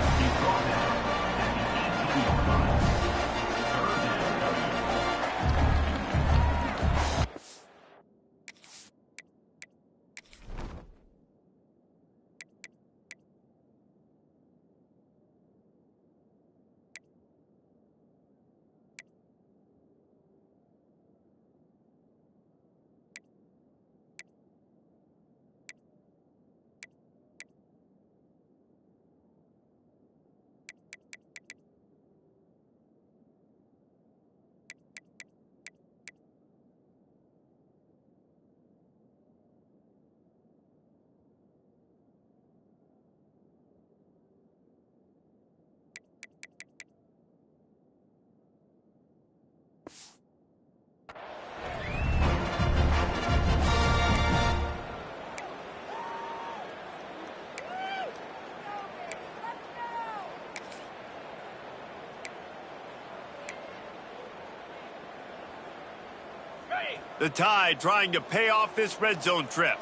The Tide trying to pay off this red zone trip.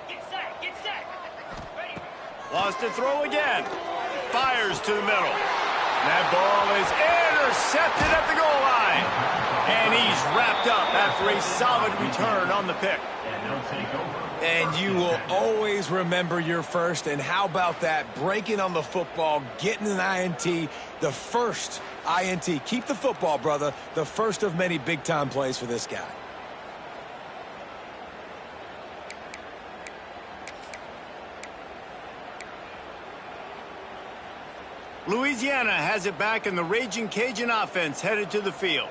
Get set, get set. Ready. Lost to throw again. Fires to the middle. That ball is intercepted at the goal line. And he's wrapped up after a solid return on the pick. And you will always remember your first. And how about that? Breaking on the football, getting an INT, the first INT. Keep the football, brother. The first of many big-time plays for this guy. Louisiana has it back, and the Raging Cajun offense headed to the field.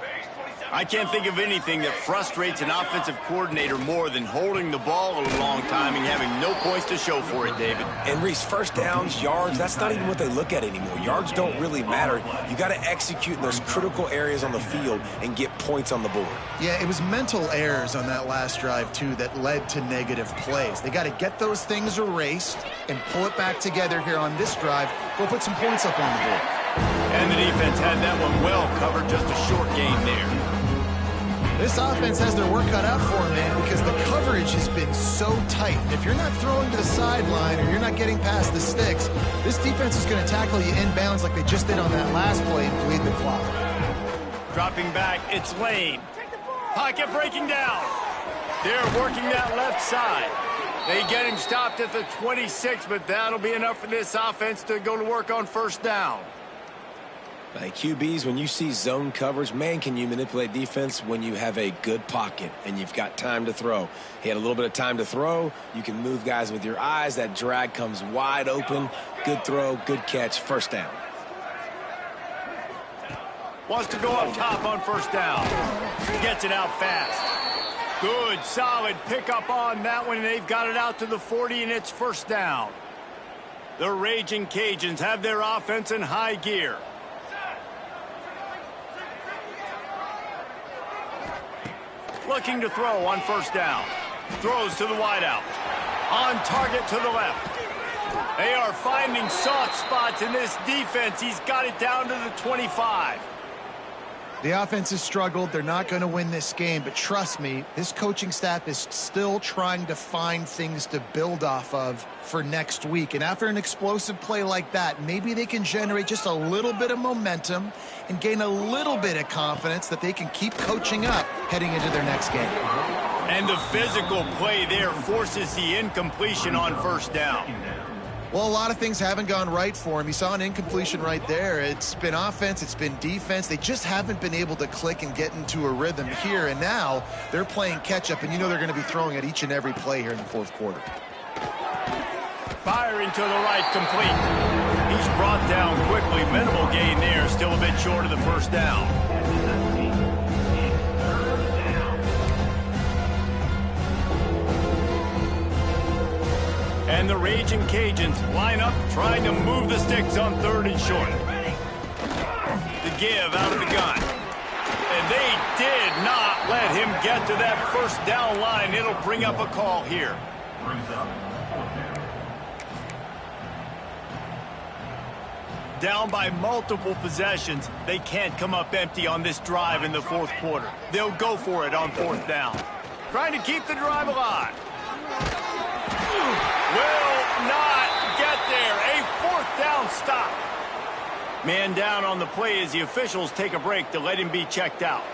I can't think of anything that frustrates an offensive coordinator more than holding the ball a long time and having no points to show for it, David. And Reese, first downs, yards, that's not even what they look at anymore. Yards don't really matter. You got to execute in those critical areas on the field and get points on the board. Yeah, it was mental errors on that last drive, too, that led to negative plays. They got to get those things erased and pull it back together here on this drive. Go put some points up on the board. And the defense had that one well covered, just a short gain there. This offense has their work cut out for them, man, because the coverage has been so tight. If you're not throwing to the sideline or you're not getting past the sticks, this defense is going to tackle you inbounds like they just did on that last play and bleed the clock. Dropping back, it's Lane. Pocket breaking down. They're working that left side. They get him stopped at the 26, but that'll be enough for this offense to go to work on first down. Like QBs, when you see zone coverage, man, can you manipulate defense when you have a good pocket and you've got time to throw. He had a little bit of time to throw. You can move guys with your eyes. That drag comes wide open. Good throw, good catch, first down. Wants to go up top on first down. Gets it out fast. Good, solid pickup on that one, and they've got it out to the 40, and it's first down. The Raging Cajuns have their offense in high gear. Looking to throw on first down. Throws to the wideout. On target to the left. They are finding soft spots in this defense. He's got it down to the 25. The offense has struggled. They're not going to win this game, but trust me, this coaching staff is still trying to find things to build off of for next week. And after an explosive play like that, maybe they can generate just a little bit of momentum and gain a little bit of confidence that they can keep coaching up heading into their next game. And the physical play there forces the incompletion on first down. Well, a lot of things haven't gone right for him. You saw an incompletion right there. It's been offense, it's been defense. They just haven't been able to click and get into a rhythm here. And now they're playing catch-up, and you know they're going to be throwing at each and every play here in the fourth quarter. Firing to the right, complete. He's brought down quickly. Minimal gain there, still a bit short of the first down. And the Raging Cajuns line up, trying to move the sticks on third and short. The give out of the gun. And they did not let him get to that first down line. It'll bring up a call here. Down by multiple possessions, they can't come up empty on this drive in the fourth quarter. They'll go for it on fourth down. Trying to keep the drive alive. Will not get there. A fourth down stop. Man down on the play as the officials take a break to let him be checked out.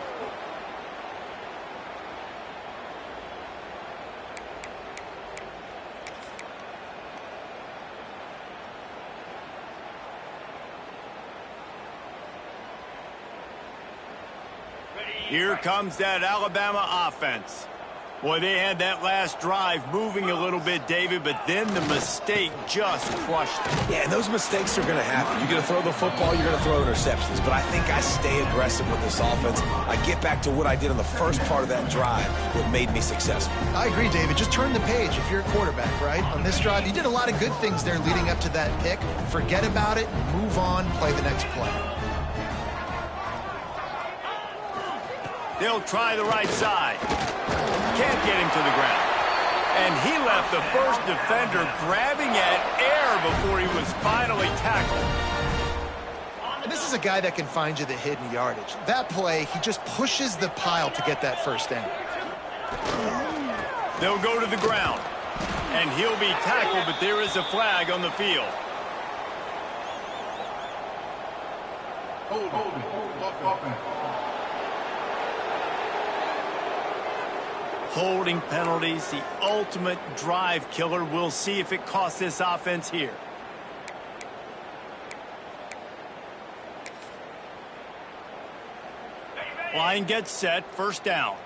Here comes that Alabama offense. Boy, they had that last drive moving a little bit, David, but then the mistake just crushed them. Yeah, and those mistakes are going to happen. You're going to throw the football, you're going to throw interceptions. But I think I stay aggressive with this offense. I get back to what I did on the first part of that drive that made me successful. I agree, David. Just turn the page if you're a quarterback, right? On this drive, you did a lot of good things there leading up to that pick. Forget about it, move on, play the next play. They'll try the right side. Can't get him to the ground. And he left the first defender grabbing at air before he was finally tackled. And this is a guy that can find you the hidden yardage. That play, he just pushes the pile to get that first down. They'll go to the ground. And he'll be tackled, but there is a flag on the field. Holding penalties, the ultimate drive killer. We'll see if it costs this offense here. Line gets set, first down.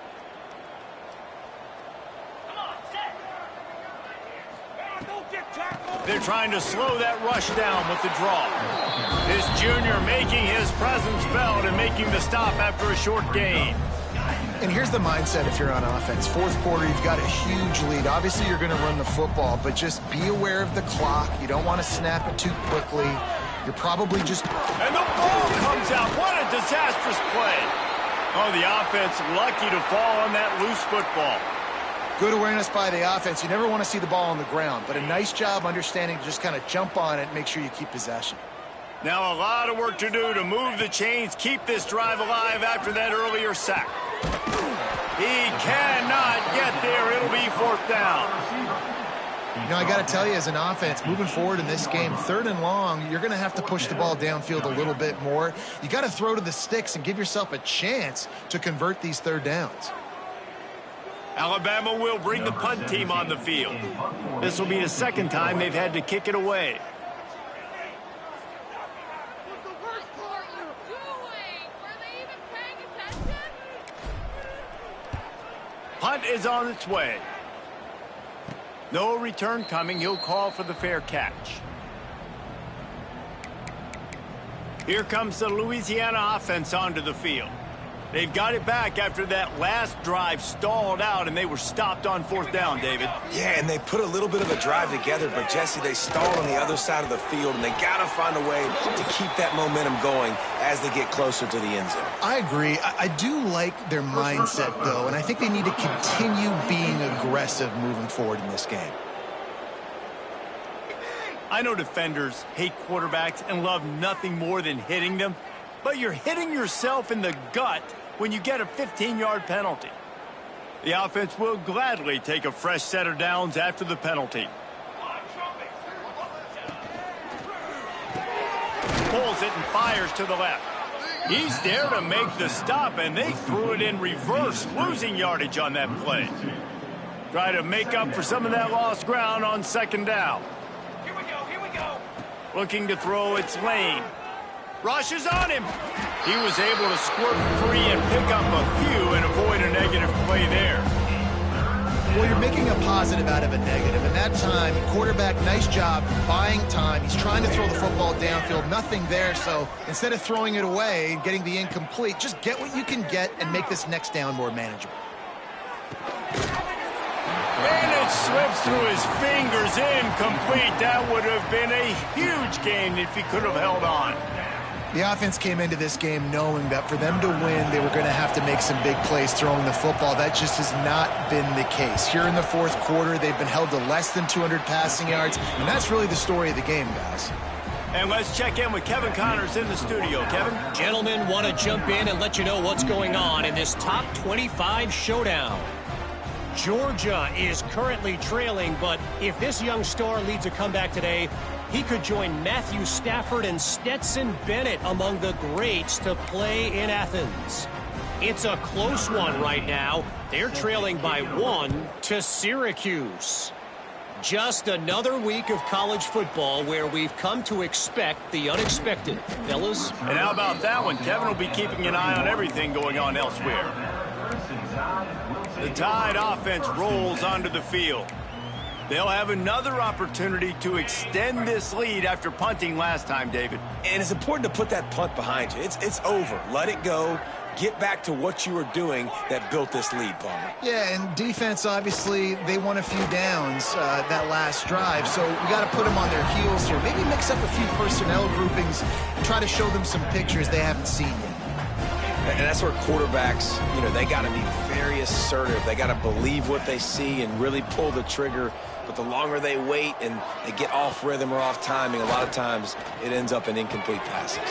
They're trying to slow that rush down with the draw. This junior making his presence felt and making the stop after a short gain. And here's the mindset if you're on offense. Fourth quarter, you've got a huge lead. Obviously, you're going to run the football, but just be aware of the clock. You don't want to snap it too quickly. You're probably just... And the ball comes out. What a disastrous play. Oh, the offense lucky to fall on that loose football. Good awareness by the offense. You never want to see the ball on the ground, but a nice job understanding to just kind of jump on it and make sure you keep possession. Now a lot of work to do to move the chains, keep this drive alive after that earlier sack. He cannot get there. It'll be fourth down. You know, I got to tell you, as an offense, moving forward in this game, third and long, you're going to have to push the ball downfield a little bit more. You got to throw to the sticks and give yourself a chance to convert these third downs. Alabama will bring the punt team on the field. This will be the second time they've had to kick it away. Punt is on its way. No return coming. He'll call for the fair catch. Here comes the Louisiana offense onto the field. They've got it back after that last drive stalled out, and they were stopped on fourth down, David. Yeah, and they put a little bit of a drive together, but, Jesse, they stalled on the other side of the field, and they got to find a way to keep that momentum going as they get closer to the end zone. I agree. I do like their mindset, though, and I think they need to continue being aggressive moving forward in this game. I know defenders hate quarterbacks and love nothing more than hitting them, but you're hitting yourself in the gut when you get a 15-yard penalty. The offense will gladly take a fresh set of downs after the penalty. Pulls it and fires to the left. He's there to make the stop, and they threw it in reverse, losing yardage on that play. Try to make up for some of that lost ground on second down. Here we go. Looking to throw, it's Lane. Rushes on him. He was able to squirt free and pick up a few and avoid a negative play there. Well, you're making a positive out of a negative. And that time, quarterback, nice job buying time. He's trying to throw the football downfield. Nothing there. So instead of throwing it away and getting the incomplete, just get what you can get and make this next down more manageable. And it slips through his fingers, incomplete. That would have been a huge gain if he could have held on. The offense came into this game knowing that for them to win, they were going to have to make some big plays throwing the football. That just has not been the case. Here in the fourth quarter, they've been held to less than 200 passing yards, and that's really the story of the game, guys. And let's check in with Kevin Connors in the studio. Kevin? Gentlemen, want to jump in and let you know what's going on in this top 25 showdown. Georgia is currently trailing, but if this young star leads a comeback today, he could join Matthew Stafford and Stetson Bennett among the greats to play in Athens. It's a close one right now. They're trailing by 1 to Syracuse. Just another week of college football where we've come to expect the unexpected, fellas. And how about that one? Kevin will be keeping an eye on everything going on elsewhere. The Tide offense rolls onto the field. They'll have another opportunity to extend this lead after punting last time, David. And it's important to put that punt behind you. It's over. Let it go. Get back to what you were doing that built this lead, Palmer. Yeah, and defense, obviously, they won a few downs that last drive, so we got to put them on their heels here. Maybe mix up a few personnel groupings and try to show them some pictures they haven't seen yet. And that's where quarterbacks, they got to be very assertive. They got to believe what they see and really pull the trigger. But the longer they wait and they get off rhythm or off timing, a lot of times it ends up in incomplete passes.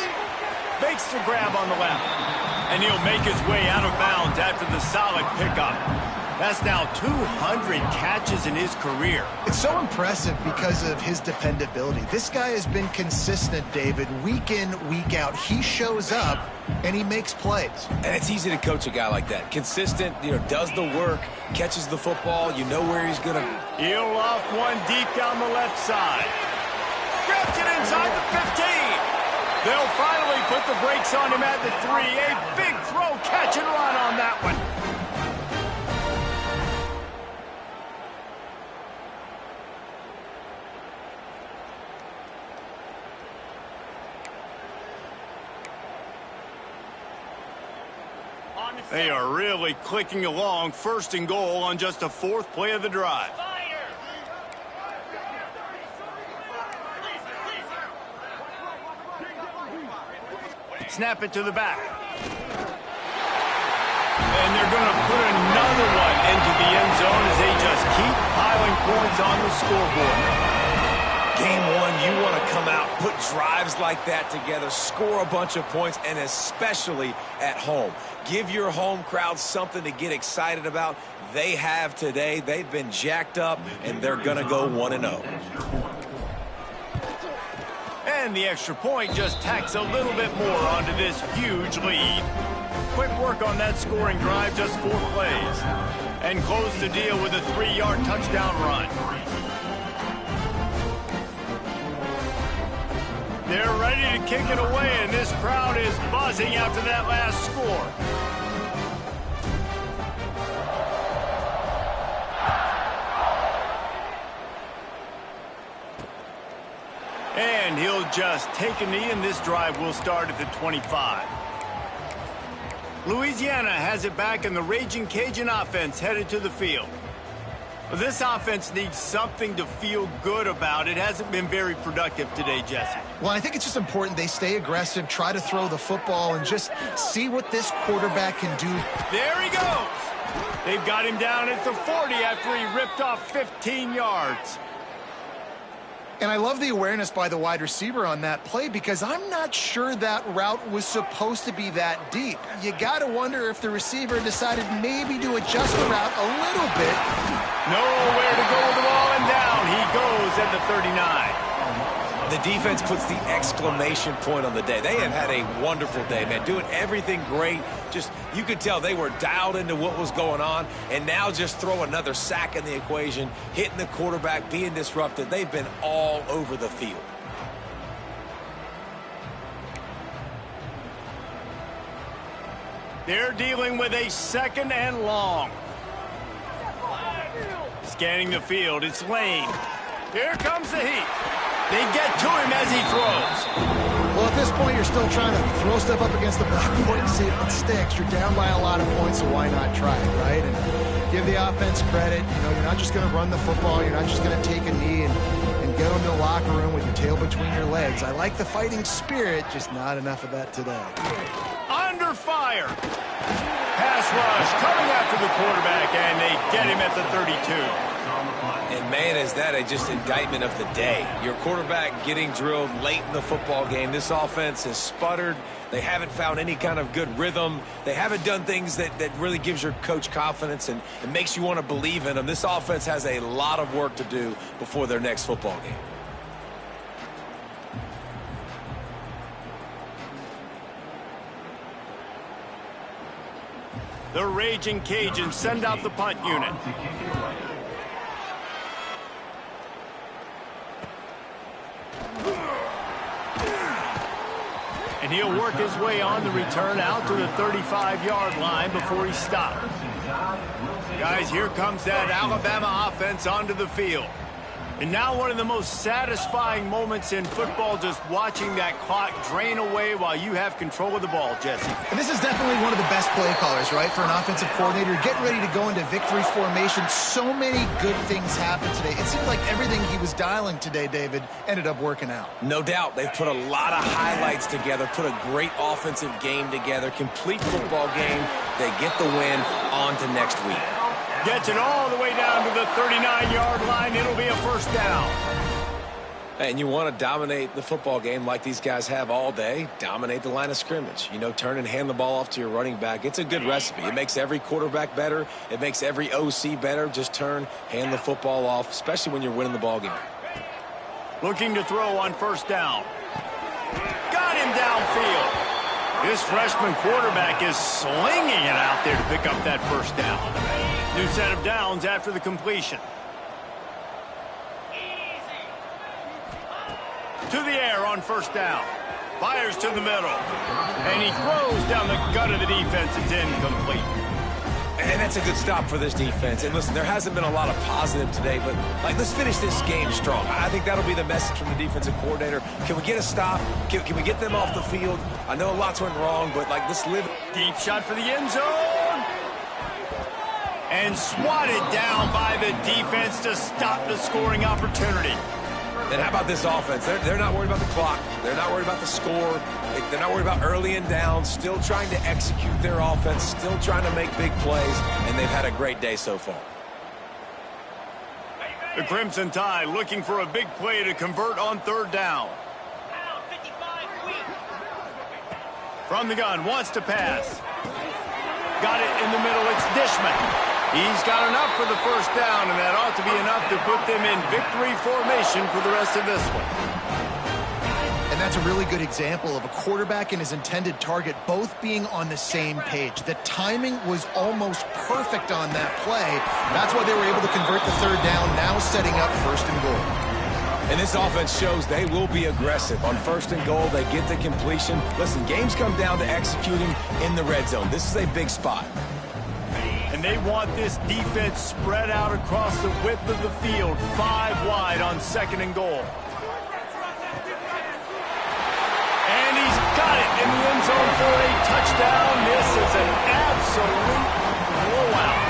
Makes the grab on the left. And he'll make his way out of bounds after the solid pickup. That's now 200 catches in his career. It's so impressive because of his dependability. This guy has been consistent, David, week in, week out. He shows up, and he makes plays. And it's easy to coach a guy like that. Consistent, does the work, catches the football, you know where he's going to. He'll loft one deep down the left side. Grabs it inside the 15. They'll finally put the brakes on him at the 3. A big throw, catch and run on that one. They are really clicking along. 1st and goal on just the 4th play of the drive. Snap it to the back. And they're going to put another one into the end zone as they just keep piling points on the scoreboard. Game 1, you want to come out, put drives like that together, score a bunch of points, and especially at home. Give your home crowd something to get excited about. They have today. They've been jacked up, and they're going to go 1-0. And the extra point just tacks a little bit more onto this huge lead. Quick work on that scoring drive, just 4 plays. And close the deal with a 3-yard touchdown run. They're ready to kick it away, and this crowd is buzzing after that last score. And he'll just take a knee, and this drive will start at the 25. Louisiana has it back, and the Raging Cajun offense headed to the field. This offense needs something to feel good about. It hasn't been very productive today, Jesse. Well, I think it's just important they stay aggressive, try to throw the football, and just see what this quarterback can do. There he goes. They've got him down at the 40 after he ripped off 15 yards. And I love the awareness by the wide receiver on that play because I'm not sure that route was supposed to be that deep. You got to wonder if the receiver decided maybe to adjust the route a little bit. Nowhere to go with the ball, and down he goes at the 39. The defense puts the exclamation point on the day. They have had a wonderful day, man. Doing everything great. Just, you could tell they were dialed into what was going on. And now just throw another sack in the equation, hitting the quarterback, being disrupted. They've been all over the field. They're dealing with a 2nd and long. Scanning the field, it's Lane. Here comes the heat. They get to him as he throws. Well, at this point, you're still trying to throw stuff up against the blackboard and see if it sticks. You're down by a lot of points, so why not try it, right? And give the offense credit. You're not just going to run the football. You're not just going to take a knee and go into the locker room with your tail between your legs. I like the fighting spirit, just not enough of that today. Under fire. Pass rush coming after the quarterback, and they get him at the 32. And Man, is that just indictment of the day. Your quarterback getting drilled late in the football game. This offense has sputtered. They haven't found any kind of good rhythm. They haven't done things that really gives your coach confidence and makes you want to believe in them. This offense has a lot of work to do before their next football game. The Raging Cajuns send out the punt unit. And he'll work his way on the return out to the 35-yard line before he stopped. Guys, here comes that Alabama offense onto the field. And now one of the most satisfying moments in football, just watching that clock drain away while you have control of the ball, Jesse. And this is definitely one of the best play callers, right, for an offensive coordinator. Getting ready to go into victory formation. So many good things happened today. It seemed like everything he was dialing today, David, ended up working out. No doubt. They've put a lot of highlights together, put a great offensive game together, complete football game. They get the win. On to next week. Gets it all the way down to the 39-yard line. It'll be a first down. And you want to dominate the football game like these guys have all day. Dominate the line of scrimmage. You know, turn and hand the ball off to your running back. It's a good recipe. It makes every quarterback better. It makes every OC better. Just turn, hand the football off, especially when you're winning the ball game. Looking to throw on first down. Got him downfield. This freshman quarterback is slinging it out there to pick up that first down. New set of downs after the completion. To the air on first down. Fires to the middle. And he throws down the gut of the defense. It's incomplete. And that's a good stop for this defense. And listen, there hasn't been a lot of positive today, but let's finish this game strong. I think that'll be the message from the defensive coordinator. Can we get a stop? Can we get them off the field? I know lots went wrong, but let's live. Deep shot for the end zone. And swatted down by the defense to stop the scoring opportunity. And how about this offense? They're not worried about the clock. They're not worried about the score. They're not worried about early and down. Still trying to execute their offense. Still trying to make big plays. And they've had a great day so far. The Crimson Tide looking for a big play to convert on third down. From the gun, wants to pass. Got it in the middle. It's Dishman. He's got enough for the first down, and that ought to be enough to put them in victory formation for the rest of this one. And that's a really good example of a quarterback and his intended target both being on the same page. The timing was almost perfect on that play. That's why they were able to convert the third down, now setting up first and goal. And this offense shows they will be aggressive. On first and goal, they get the completion. Listen, games come down to executing in the red zone. This is a big spot. And they want this defense spread out across the width of the field, 5 wide on second and goal. And he's got it in the end zone for a touchdown. This is an absolute blowout.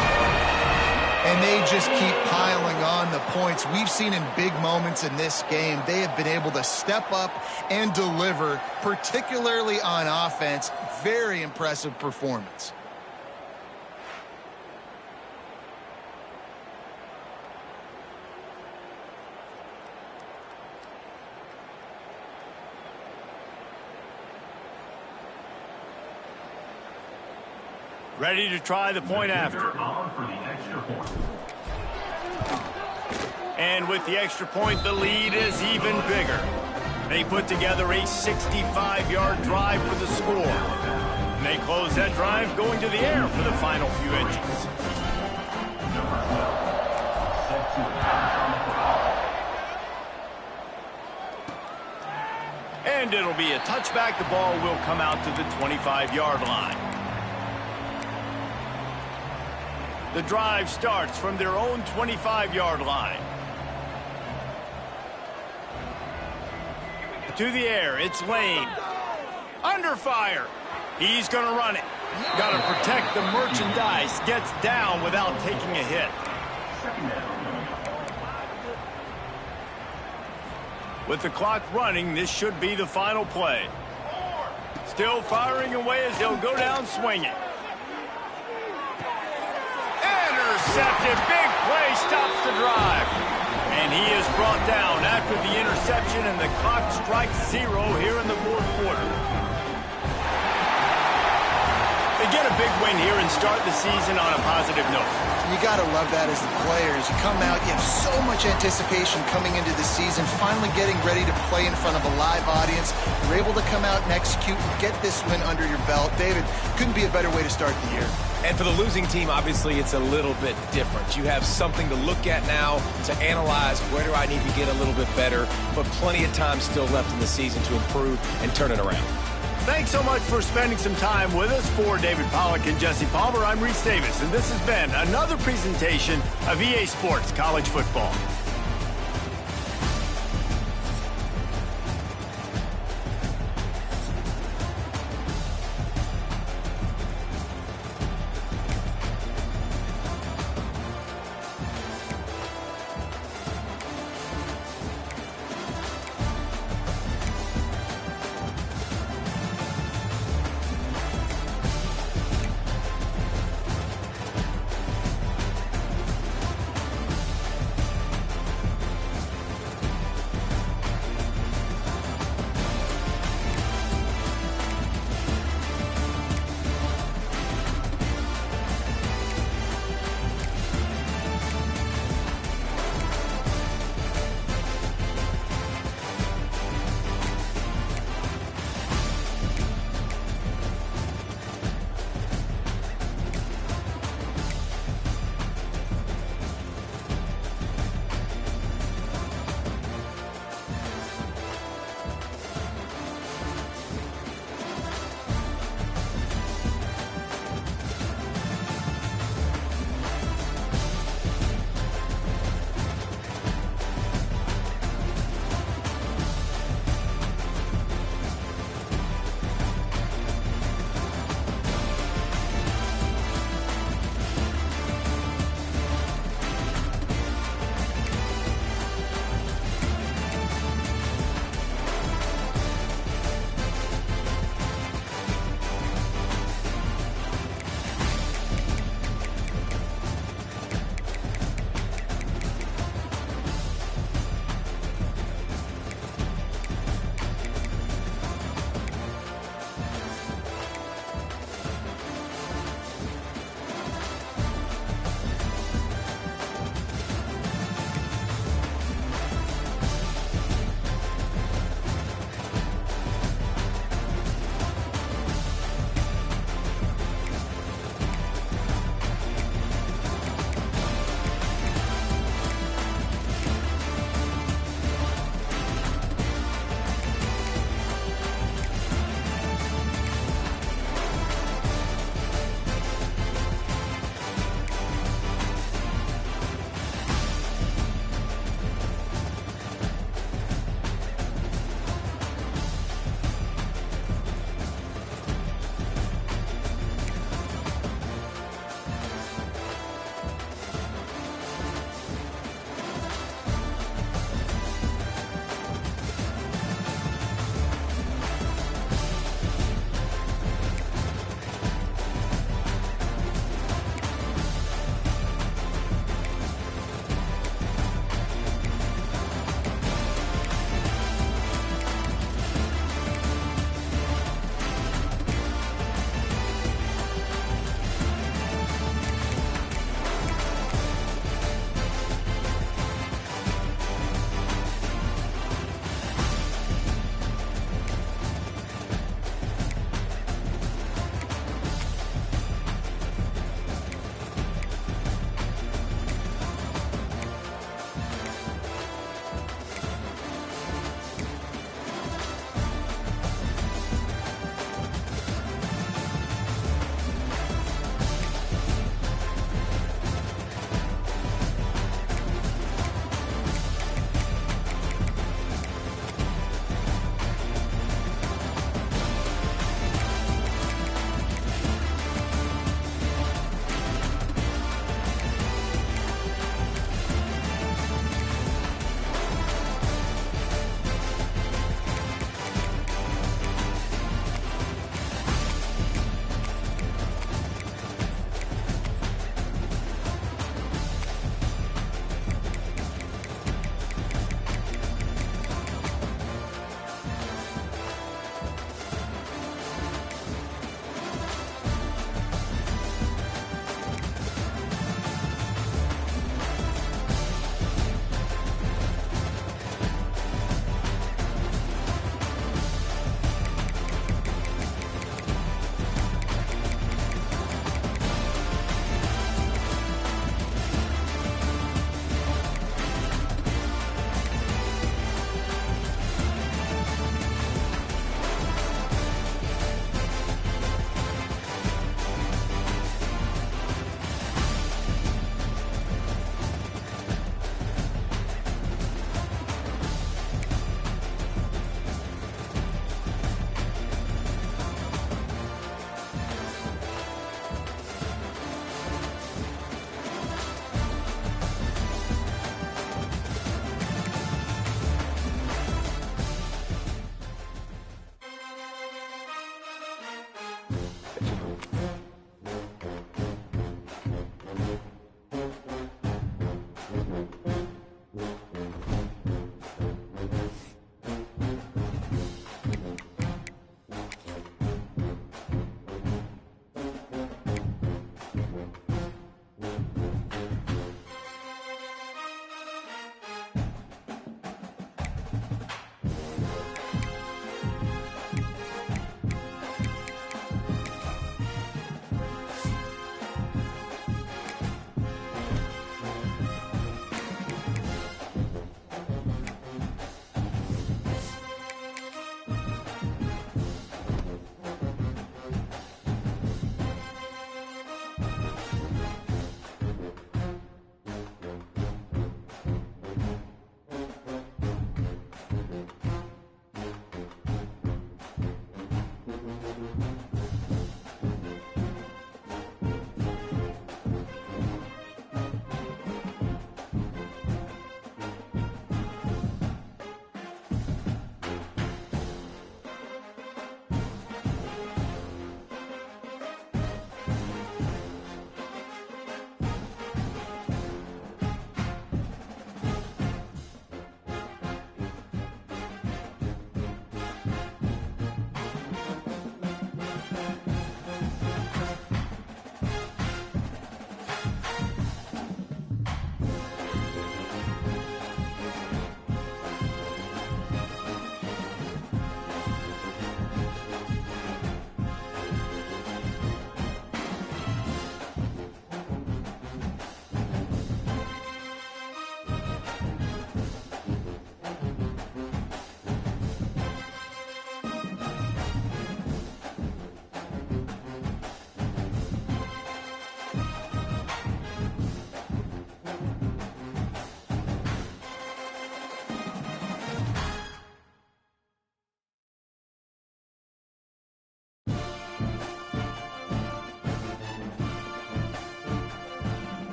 And they just keep piling on the points. We've seen in big moments in this game, they have been able to step up and deliver, particularly on offense. Very impressive performance. Ready to try the point after. And with the extra point, the lead is even bigger. They put together a 65-yard drive for the score. And they close that drive going to the air for the final few inches. And it'll be a touchback. The ball will come out to the 25-yard line. The drive starts from their own 25-yard line. To the air, it's Lane. Under fire. He's going to run it. Got to protect the merchandise. Gets down without taking a hit. With the clock running, this should be the final play. Still firing away as they'll go down swinging. Intercepted. Big play stops the drive. And he is brought down after the interception, and the clock strikes 0 here in the fourth quarter. They get a big win here and start the season on a positive note. You got to love that as the players. You come out, you have so much anticipation coming into the season, finally getting ready to play in front of a live audience. You're able to come out and execute and get this win under your belt. David, couldn't be a better way to start the year. And for the losing team, obviously, it's a little bit different. You have something to look at now to analyze where do I need to get a little bit better, but plenty of time still left in the season to improve and turn it around. Thanks so much for spending some time with us. For David Pollack and Jesse Palmer, I'm Reese Davis, and this has been another presentation of EA Sports College Football.